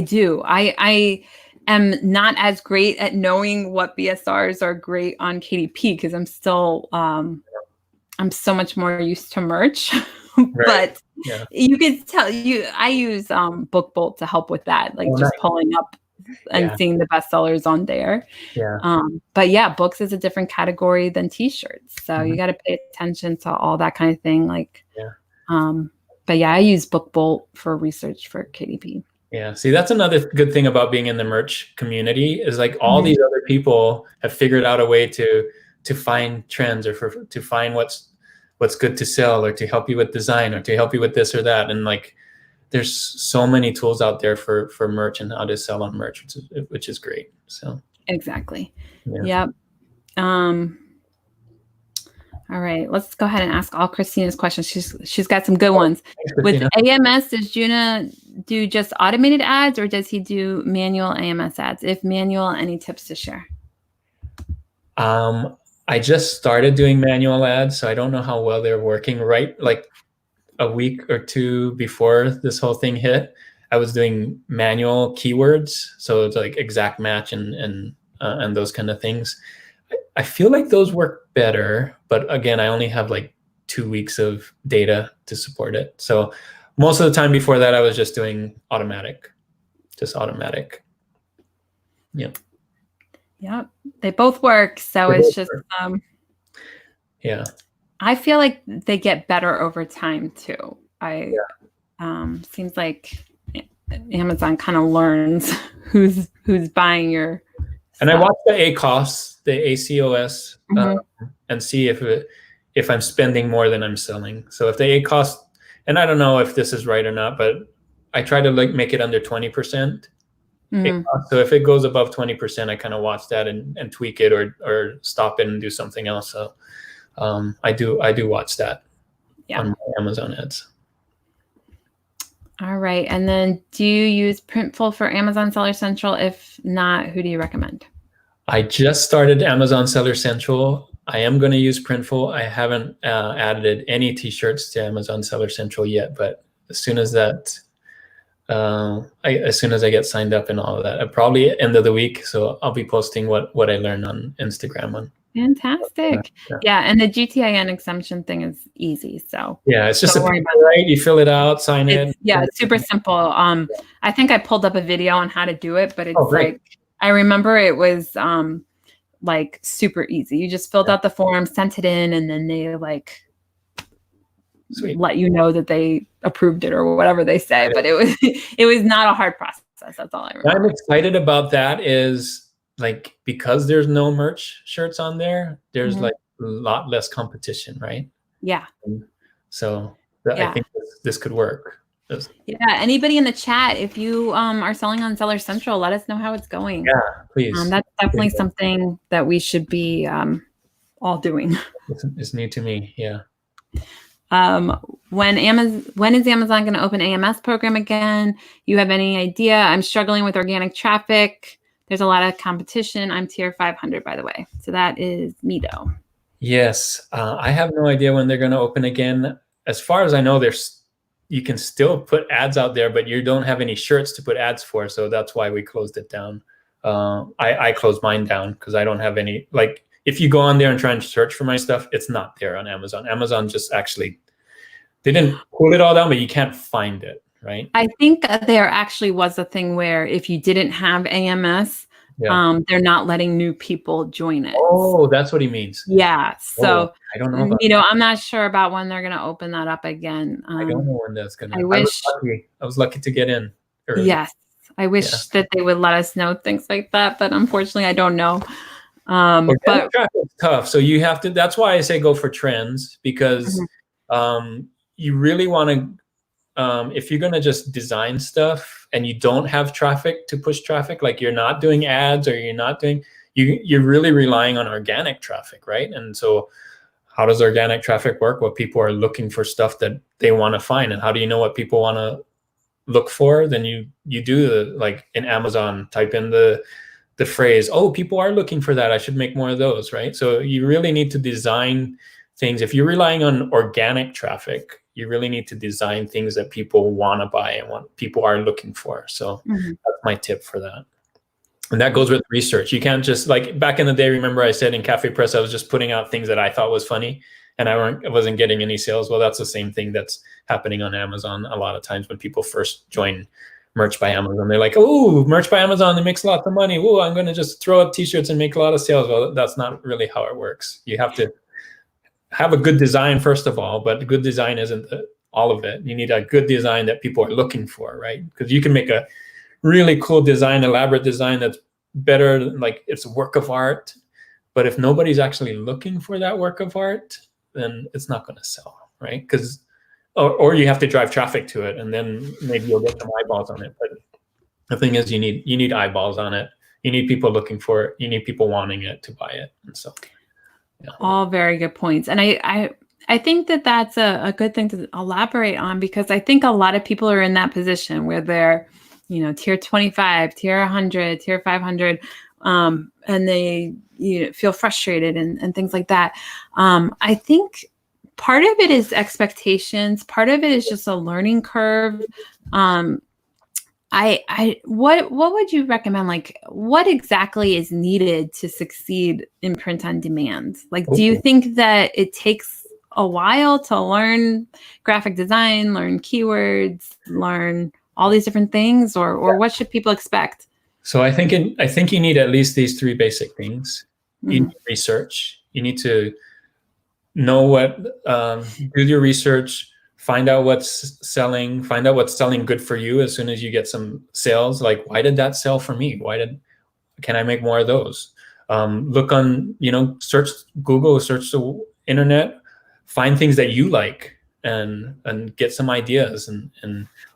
do. I am not as great at knowing what BSRs are great on KDP because I'm still I'm so much more used to merch. But you could tell I use BookBolt to help with that, like pulling up and seeing the bestsellers on there. But books is a different category than T-shirts, so you got to pay attention to all that kind of thing. Like But yeah, I use BookBolt for research for KDP. Yeah. See, that's another good thing about being in the merch community is like all these other people have figured out a way to find trends or to find what's good to sell or to help you with design or to help you with this or that. And like, there's so many tools out there for merch and how to sell on merch, which is great. So exactly. Yep. All right, let's go ahead and ask all Christina's questions. She's got some good ones. With AMS, does Juna do just automated ads or does he do manual AMS ads? If manual, any tips to share? I just started doing manual ads, so I don't know how well they're working. Right, like a week or two before this whole thing hit, I was doing manual keywords, so it's like exact match and those kind of things. I feel like those work better, but again, I only have like 2 weeks of data to support it. So most of the time before that, I was just doing automatic. Yeah. Yep. They both work. So it's just, yeah. I feel like they get better over time too. Seems like Amazon kind of learns who's buying your stuff. And I watch the ACOS, the ACOS, and see if I'm spending more than I'm selling. So if the ACOS, and I don't know if this is right or not, but I try to like make it under 20%. So if it goes above 20%, I kind of watch that and tweak it or stop it and do something else. So I do watch that on my Amazon ads. All right. And then do you use Printful for Amazon Seller Central? If not, who do you recommend? I just started Amazon Seller Central. I am going to use Printful. I haven't added any t-shirts to Amazon Seller Central yet, but as soon as that, as soon as I get signed up and all of that, probably end of the week. So I'll be posting what I learned on Instagram on. Fantastic. Yeah. And the GTIN exemption thing is easy. So yeah, it's just right. You fill it out, sign it. Yeah, it's super simple. I think I pulled up a video on how to do it, but it's like, I remember it was like super easy. You just filled out the form, sent it in, and then they like let you know that they approved it or whatever they say. But it was not a hard process. That's all I remember. What I'm excited about that is like, because there's no merch shirts on there, there's like a lot less competition, right? Yeah. So I think this could work. Yeah. Anybody in the chat, if you are selling on Seller Central, let us know how it's going. Yeah, please. That's definitely something that we should be all doing. It's new to me. Yeah. When is Amazon going to open AMS program again? You have any idea? I'm struggling with organic traffic. There's a lot of competition. I'm tier 500, by the way. So that is me, though. Yes. I have no idea when they're going to open again. As far as I know, you can still put ads out there, but you don't have any shirts to put ads for. So that's why we closed it down. I closed mine down because I don't have any. Like, if you go on there and try and search for my stuff, it's not there on Amazon. Amazon just actually, they didn't pull it all down, but you can't find it. Right. I think there actually was a thing where if you didn't have AMS, they're not letting new people join it. Oh, that's what he means. Yeah. So I don't know. About I'm not sure about when they're going to open that up again. I don't know when that's going to. I was lucky to get in early. Yes. I wish that they would let us know things like that, but unfortunately, I don't know. But traffic's tough. So you have to. That's why I say go for trends, because you really want to. If you're going to just design stuff and you don't have traffic to push traffic, like you're not doing ads or you're really relying on organic traffic, right? And so how does organic traffic work? Well, people are looking for stuff that they want to find. And how do you know what people want to look for? Then you do like in Amazon, type in the phrase, oh, people are looking for that. I should make more of those, right? So you really need to design things. If you're relying on organic traffic, you really need to design things that people want to buy and what people are looking for. So that's my tip for that. And that goes with research. You can't just, like back in the day, remember I said in Cafe Press, I was just putting out things that I thought was funny and I wasn't getting any sales. Well, that's the same thing that's happening on Amazon a lot of times when people first join Merch by Amazon. They're like, oh, Merch by Amazon, it makes lots of money. Oh, I'm going to just throw up t-shirts and make a lot of sales. Well, that's not really how it works. You have to have a good design, first of all, but good design isn't all of it. You need a good design that people are looking for, right? Because you can make a really cool design, elaborate design that's better, like it's a work of art. But if nobody's actually looking for that work of art, then it's not going to sell, right? Because or you have to drive traffic to it, and then maybe you'll get some eyeballs on it. But the thing is, you need eyeballs on it. You need people looking for it. You need people wanting it to buy it. And so, yeah. All very good points. And I think that that's a good thing to elaborate on, because I think a lot of people are in that position where they're, tier 25, tier 100, tier 500, and they feel frustrated and things like that. I think part of it is expectations. Part of it is just a learning curve. What would you recommend? Like, what exactly is needed to succeed in print on demand? Like, do you think that it takes a while to learn graphic design, learn keywords, learn all these different things, or what should people expect? So I think you need at least these three basic things. You need research. You need to know do your research, find out what's selling good for you as soon as you get some sales. Like, why did that sell for me? Can I make more of those? Look on, search Google, search the internet, find things that you like and get some ideas and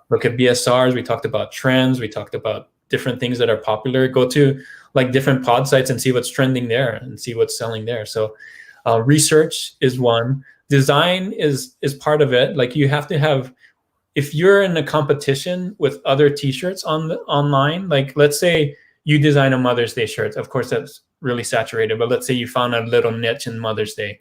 look at BSRs. We talked about trends. We talked about different things that are popular. Go to like different pod sites and see what's trending there and see what's selling there. So research is one. Design is part of it. Like, you have to have, if you're in a competition with other t-shirts online, like let's say you design a Mother's Day shirt. Of course, that's really saturated, but let's say you found a little niche in Mother's Day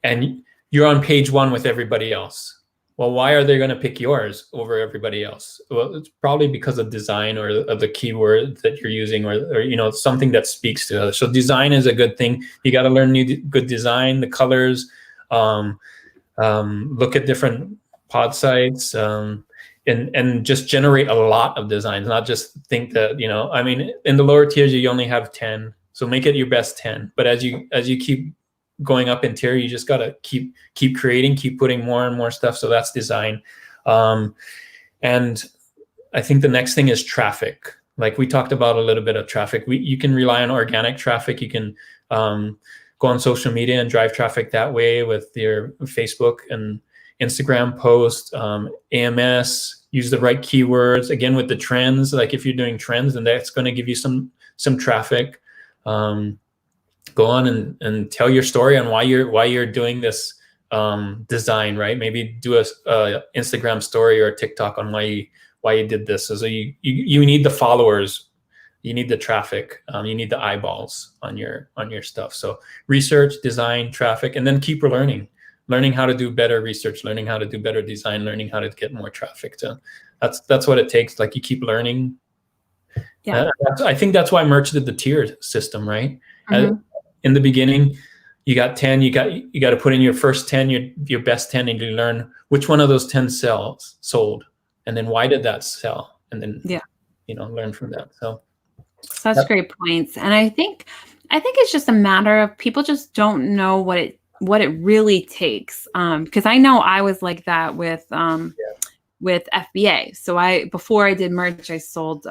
and you're on page 1 with everybody else. Well, why are they going to pick yours over everybody else? Well, it's probably because of design or of the keyword that you're using, or something that speaks to others. So design is a good thing. You got to learn good design, the colors, look at different pod sites, and just generate a lot of designs, not just think that, in the lower tiers, you only have 10. So make it your best 10. But as you keep going up in tier, you just got to keep creating, keep putting more and more stuff. So that's design. And I think the next thing is traffic. Like we talked about a little bit of traffic. You can rely on organic traffic. You can go on social media and drive traffic that way with your Facebook and Instagram posts, AMS, use the right keywords. Again, with the trends, like if you're doing trends, then that's going to give you some traffic. Go on and tell your story on why you're doing this design, right? Maybe do a Instagram story or a TikTok on why you did this. So you need the followers, you need the traffic, you need the eyeballs on your stuff. So research, design, traffic, and then keep learning how to do better research, learning how to do better design, learning how to get more traffic. So that's what it takes. Like you keep learning. Yeah, I think that's why Merch did the tier system, right? Mm-hmm. In the beginning, you got 10. You got to put in your first 10, your best 10, and you learn which one of those 10 sold, and then why did that sell, and then learn from that. So such great points, and I think it's just a matter of people just don't know what it really takes. Because I know I was like that with FBA. So before I did Merch, I sold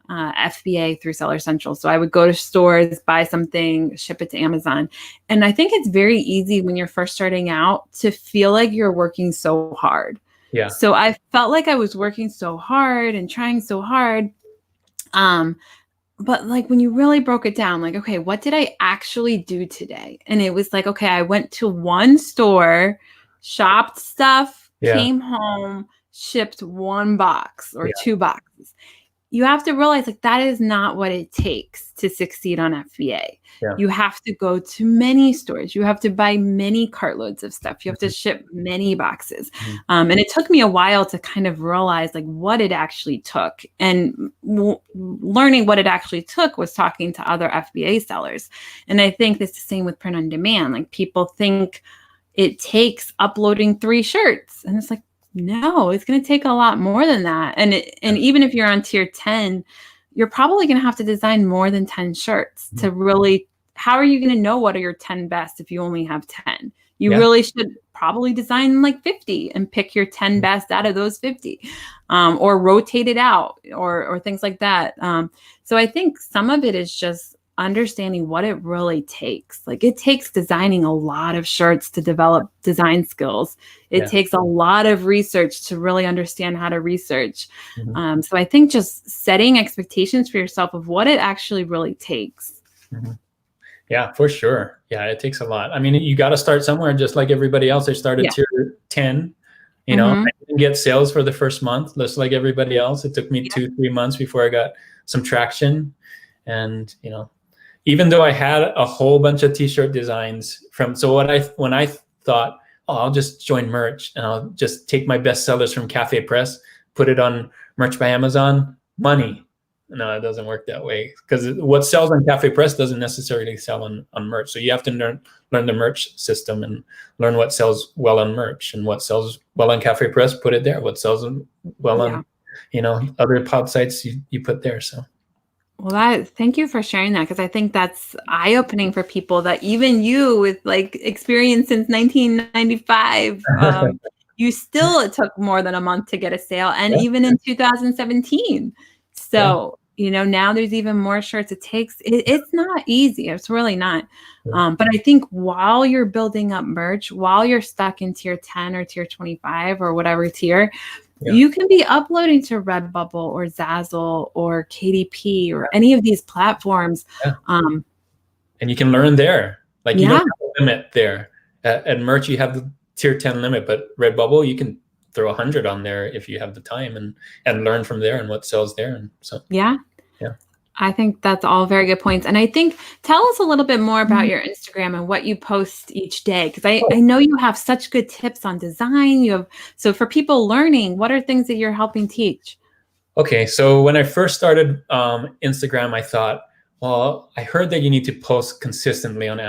FBA through Seller Central. So I would go to stores, buy something, ship it to Amazon. And I think it's very easy when you're first starting out to feel like you're working so hard. Yeah. So I felt like I was working so hard and trying so hard. But like when you really broke it down, like, okay, what did I actually do today? And it was like, okay, I went to one store, shopped stuff, came home, shipped one box or two boxes. You have to realize like that is not what it takes to succeed on FBA. Yeah. You have to go to many stores. You have to buy many cartloads of stuff. You have to ship many boxes. And it took me a while to kind of realize like what it actually took. And learning what it actually took was talking to other FBA sellers. And I think it's the same with print on demand. Like people think it takes uploading 3 shirts. And it's like, no, it's going to take a lot more than that. And even if you're on tier 10, you're probably going to have to design more than 10 shirts to really, how are you going to know what are your 10 best if you only have 10? You really should probably design like 50 and pick your 10 best out of those 50, or rotate it out, or things like that. So I think some of it is just understanding what it really takes. Like, it takes designing a lot of shirts to develop design skills. It takes a lot of research to really understand how to research. So I think just setting expectations for yourself of what it actually really takes. Yeah, for sure. Yeah, it takes a lot. I mean, you got to start somewhere, just like everybody else. I started tier 10. You know, I didn't get sales for the first month, just like everybody else. It took me 2-3 months before I got some traction. And, you know, even though I had a whole bunch of t-shirt designs when I thought, oh, I'll just join merch and I'll just take my best sellers from Cafe Press, put it on Merch by Amazon, money. No, it doesn't work that way, because what sells on Cafe Press doesn't necessarily sell on merch. So you have to learn the merch system and learn what sells well on merch, and what sells well on Cafe Press, put it there. What sells well on, you know, other pod sites, you put there. So. Well, thank you for sharing that, because I think that's eye-opening for people, that even you, with like experience since 1995, it took more than a month to get a sale, and even in 2017. So, you know, now there's even more shirts. It's not easy. It's really not. But I think while you're building up merch, while you're stuck in tier 10 or tier 25 or whatever tier, you can be uploading to Redbubble or Zazzle or KDP or any of these platforms. And you can learn there. Like, you don't have a limit there. At merch, you have the tier 10 limit, but Redbubble, you can throw 100 on there if you have the time, and learn from there and what sells there. And so, I think that's all very good points. And I think, tell us a little bit more about your Instagram and what you post each day, because I know you have such good tips on design. So for people learning, what are things that you're helping teach? Okay, so when I first started Instagram, I thought, well, I heard that you need to post consistently on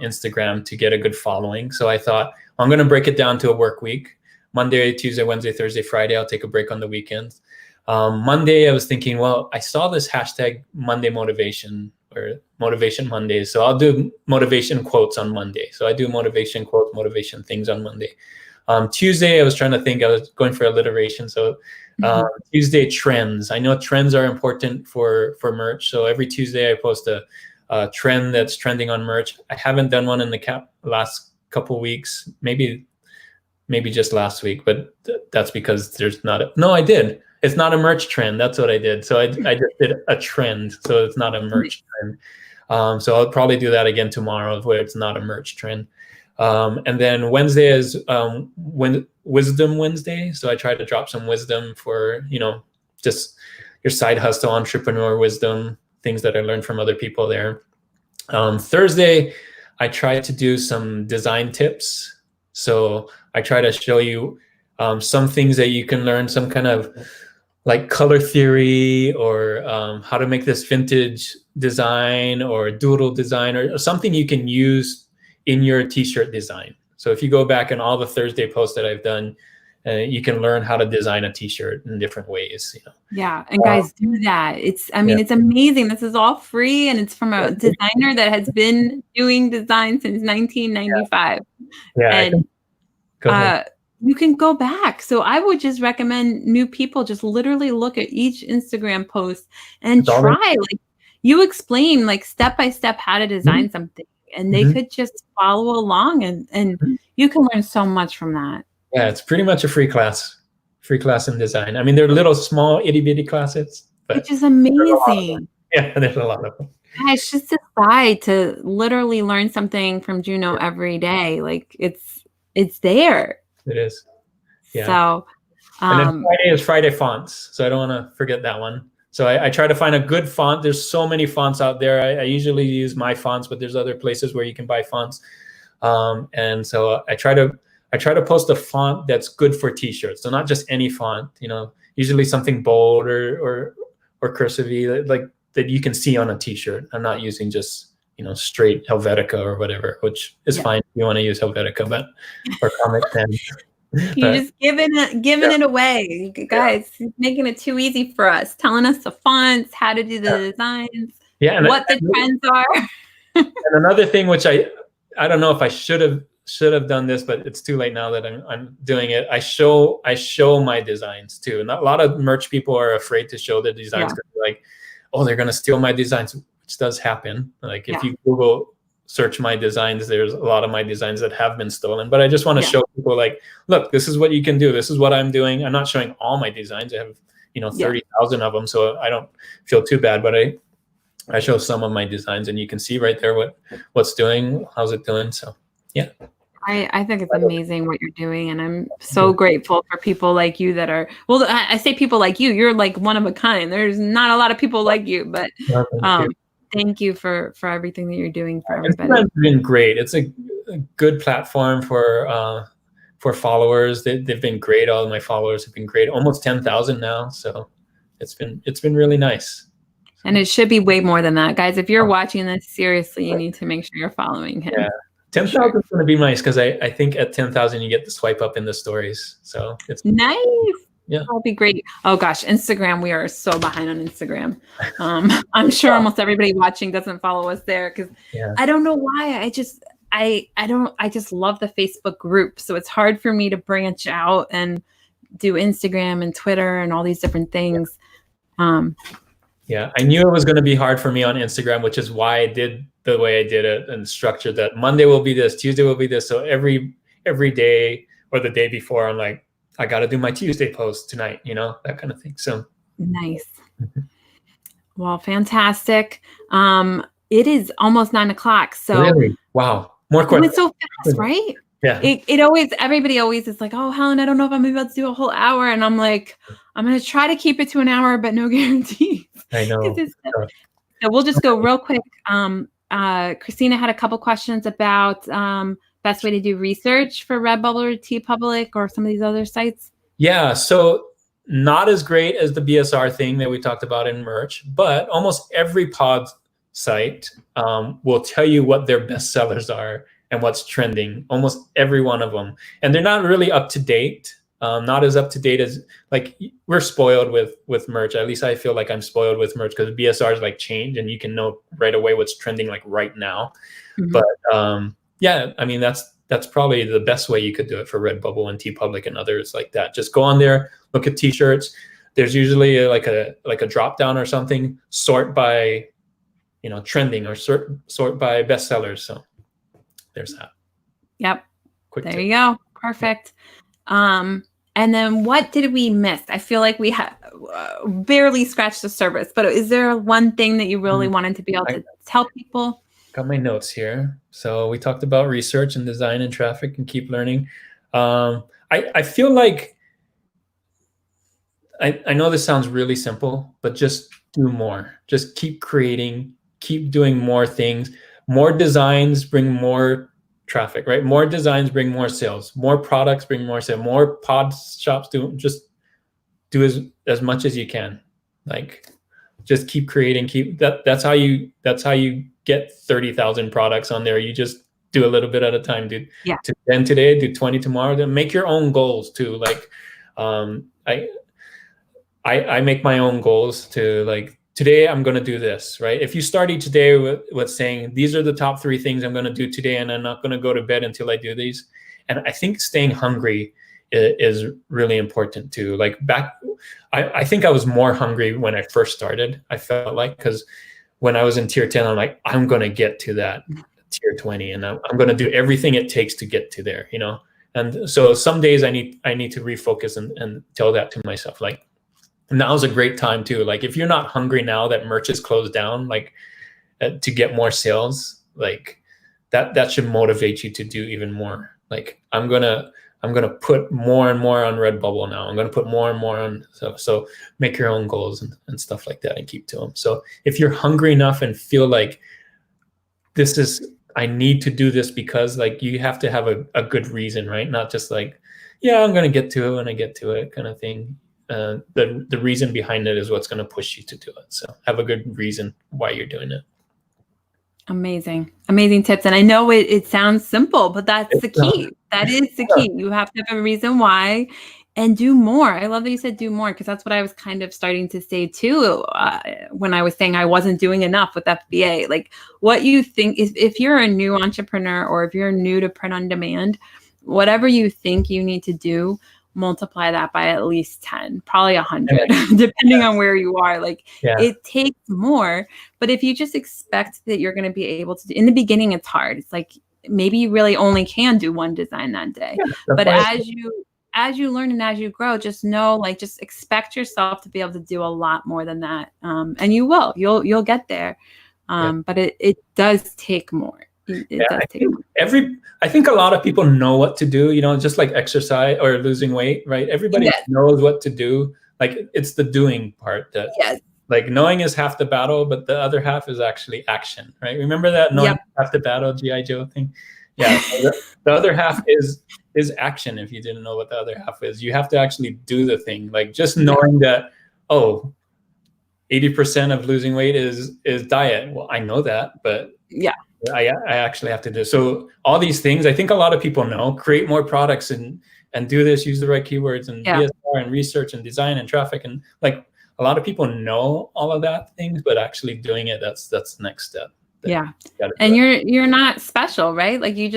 Instagram to get a good following. So I thought, I'm going to break it down to a work week. Monday, Tuesday, Wednesday, Thursday, Friday, I'll take a break on the weekends. Monday, I was thinking, well, I saw this hashtag Monday motivation, or Motivation Mondays. So I'll do motivation quotes on Monday. So I do motivation quotes, motivation things on Monday. Tuesday, I was trying to think, I was going for alliteration. So Tuesday, trends. I know trends are important for merch. So every Tuesday I post a trend that's trending on merch. I haven't done one in the last couple weeks, maybe just last week, but that's because there's not I did. It's not a merch trend. That's what I did. So I just did a trend. So it's not a merch trend. So I'll probably do that again tomorrow, where it's not a merch trend. And then Wednesday is Wisdom Wednesday. So I try to drop some wisdom for, you know, just your side hustle, entrepreneur wisdom, things that I learned from other people there. Thursday, I try to do some design tips. So I try to show you some things that you can learn, some kind of like color theory, or how to make this vintage design or doodle design, or something you can use in your t-shirt design. So if you go back in all the Thursday posts that I've done, you can learn how to design a t-shirt in different ways. You know? Yeah, and guys, do that. It's amazing. This is all free, and it's from a designer that has been doing design since 1995. And you can go back. So I would just recommend new people just literally look at each Instagram post and try. Like, you explain like step by step how to design something, and they could just follow along, and you can learn so much from that. Yeah, it's pretty much a free class in design. I mean, they're little small itty bitty classes, but which is amazing. There's a lot of them. Guys, just decide to literally learn something from Juno every day. Like, it's there. It is. Yeah. So, and then Friday is Friday fonts. So I don't want to forget that one. So I try to find a good font. There's so many fonts out there. I usually use my fonts, but there's other places where you can buy fonts. And so I try to post a font that's good for t-shirts. So not just any font, you know, usually something bold or cursive, like that you can see on a t-shirt. I'm not using just, you know, straight Helvetica or whatever, which is fine if you want to use Helvetica, but or Comic Pen. You're just giving it away. Guys, he's making it too easy for us, telling us the fonts, how to do the designs, what the trends are. And another thing, which I don't know if I should have have done this, but it's too late now that I'm doing it. I show my designs too. And a lot of merch people are afraid to show their designs because they're like, oh, they're gonna steal my designs, which does happen. Like if you Google search my designs, there's a lot of my designs that have been stolen. But I just want to show people like, look, this is what you can do. This is what I'm doing. I'm not showing all my designs. I have 30,000 of them, so I don't feel too bad. But I show some of my designs, and you can see right there what's doing, how's it doing. So yeah. I think it's amazing what you're doing, and I'm so grateful for people like you that are, well, I say people like you, you're like one of a kind. There's not a lot of people like you, but thank you for everything that you're doing for everybody. It's been great. It's a good platform for followers. They've been great. All of my followers have been great. Almost 10,000 now, so it's been really nice. And it should be way more than that, guys. If you're watching this, seriously, you need to make sure you're following him. Yeah. 10,000 is going to be nice because I think at 10,000 you get the swipe up in the stories. So it's nice. Yeah, that'll be great. Oh gosh, Instagram. We are so behind on Instagram. I'm sure almost everybody watching doesn't follow us there because I don't know why. I just love the Facebook group. So it's hard for me to branch out and do Instagram and Twitter and all these different things. Yeah, I knew it was going to be hard for me on Instagram, which is why I did the way I did it and structured that Monday will be this, Tuesday will be this. So every day or the day before, I'm like, I got to do my Tuesday post tonight, that kind of thing. So nice. Well, fantastic. It is almost 9:00. So really? Wow. More questions. It's so fast, right? Yeah. Everybody always is like, oh, Helen, I don't know if I'm able to do a whole hour. And I'm like, I'm going to try to keep it to an hour, but no guarantees. I know. So we'll just go real quick. Christina had a couple questions about best way to do research for Redbubble or TeePublic or some of these other sites. Yeah. So not as great as the BSR thing that we talked about in merch, but almost every pod site will tell you what their best sellers are and what's trending, almost every one of them. And they're not really up to date, not as up to date as, like, we're spoiled with merch. At least I feel like I'm spoiled with merch because BSRs like change and you can know right away what's trending like right now. Mm-hmm. But yeah, I mean, that's probably the best way you could do it for Redbubble and TeePublic and others like that. Just go on there, look at t-shirts. There's usually like a drop down or something, sort by, trending or sort by bestsellers. So there's that. Yep. Quick there tip. You go. Perfect. And then what did we miss? I feel like we have barely scratched the surface, but is there one thing that you really wanted to be able to tell people? Got my notes here. So we talked about research and design and traffic and keep learning. I feel like, I know this sounds really simple, but just do more. Just keep creating, keep doing more things. More designs bring more traffic, right? More designs bring more sales. More products bring more sales. More pod shops do as much as you can. Like, just keep creating. That's how you get 30,000 products on there. You just do a little bit at a time, dude. Yeah. 10 today, do 20 tomorrow. Then make your own goals too. Like, I make my own goals to, like, today I'm going to do this, right? If you start each day with saying, these are the top 3 things I'm going to do today, and I'm not going to go to bed until I do these. And I think staying hungry is really important too. Like, I think I was more hungry when I first started. I felt like, because when I was in tier 10, I'm like, I'm going to get to that tier 20, and I'm going to do everything it takes to get to there, And so some days I need to refocus and tell that to myself, like, now's a great time too. Like, if you're not hungry now that merch is closed down, like, to get more sales, like that should motivate you to do even more. Like, I'm gonna put more and more on Redbubble now. I'm gonna put more and more on. So make your own goals and stuff like that and keep to them. So if you're hungry enough and feel like I need to do this because, like, you have to have a good reason, right? Not just like, yeah, I'm gonna get to it when I get to it kind of thing. The reason behind it is what's going to push you to do it. So have a good reason why you're doing it. Amazing tips. And I know it sounds simple, but that's the key. That is the key. You have to have a reason why. and do more. I love that you said do more, because that's what I was kind of starting to say too, when I was saying I wasn't doing enough with FBA. Like, what you think is, if you're a new entrepreneur or if you're new to print on demand, whatever you think you need to do, multiply that by at least 10, probably 100, depending on where you are. Like, it takes more. But if you just expect that you're going to be able to do, in the beginning, it's hard. It's like, maybe you really only can do one design that day. But as you learn and as you grow, just know, like, just expect yourself to be able to do a lot more than that. And you'll get there. But it does take more. It does take more. I think a lot of people know what to do, just like exercise or losing weight, right? Everybody knows what to do. Like, it's the doing part that, like, knowing is half the battle, but the other half is actually action, right? Remember that knowing half the battle G.I. Joe thing? Yeah. The other half is action. If you didn't know what the other half is, you have to actually do the thing. Like, just knowing that, 80% of losing weight is diet. Well, I know that, but I actually have to do. So all these things, I think a lot of people know. Create more products and do this. Use the right keywords and BSR and research and design and traffic, and like, a lot of people know all of that things, but actually doing it, that's the next step. And you're not special, right? Like, you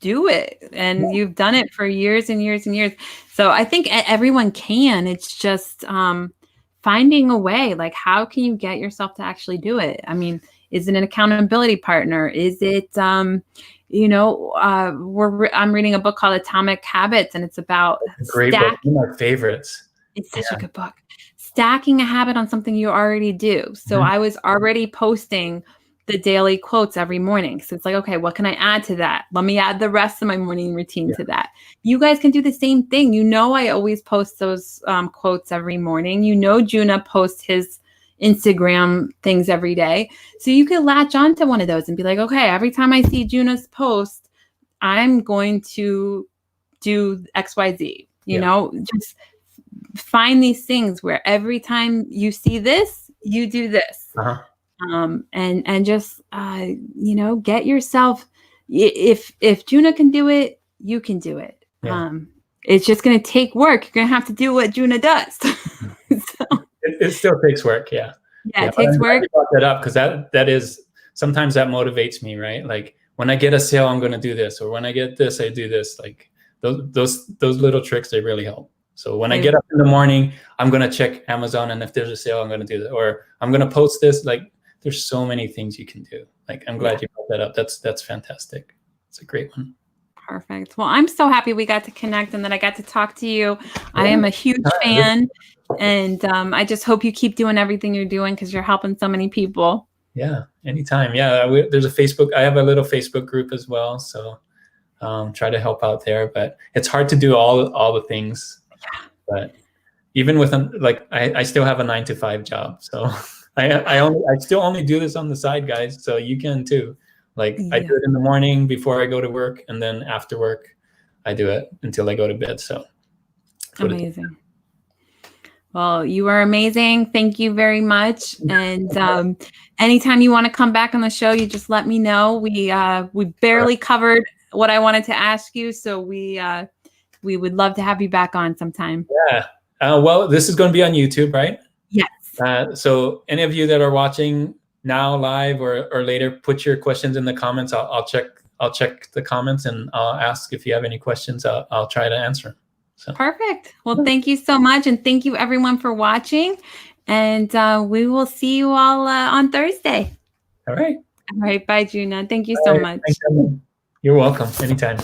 do it, and you've done it for years and years and years. So I think everyone can. It's just finding a way. Like, how can you get yourself to actually do it? I mean, is it an accountability partner? Is it, I'm reading a book called Atomic Habits, and it's about great book. One of my favorites. It's such a good book. Stacking a habit on something you already do. So I was already posting the daily quotes every morning. So it's like, okay, what can I add to that? Let me add the rest of my morning routine to that. You guys can do the same thing. I always post those quotes every morning. Juna posts his Instagram things every day. So you could latch onto one of those and be like, okay, every time I see Juna's post, I'm going to do XYZ. Just find these things where every time you see this, you do this. And just, get yourself, if Juna can do it, you can do it. It's just going to take work. You're going to have to do what Juna does. It still takes work. It takes work. I brought that up because that is, sometimes that motivates me, right? Like, when I get a sale, I'm going to do this, or when I get this, I do this. Like, those little tricks, they really help. So when I get up in the morning, I'm going to check Amazon, and if there's a sale, I'm going to do that, or I'm going to post this. Like, there's so many things you can do. Like, I'm glad you brought that up. That's fantastic. It's a great one. Perfect. Well, I'm so happy we got to connect and that I got to talk to you. I am a huge fan, and I just hope you keep doing everything you're doing, because you're helping so many people. Yeah, anytime. There's a Facebook. I have a little Facebook group as well, so try to help out there. But it's hard to do all the things. But even with I still have a 9-to-5 job, so I still only do this on the side, guys. So you can too. Like, I do it in the morning before I go to work, and then after work, I do it until I go to bed. So amazing. Well, you are amazing. Thank you very much. And anytime you want to come back on the show, you just let me know. We barely covered what I wanted to ask you, so we would love to have you back on sometime. Yeah. Well, this is going to be on YouTube, right? Yes. So any of you that are watching now live or later, put your questions in the comments. I'll check the comments, and I'll ask if you have any questions. I'll try to answer. So. Perfect. Well, thank you so much. And thank you everyone for watching. And we will see you all on Thursday. All right. All right. Bye, Juna. Thank you so much. You're welcome. Anytime.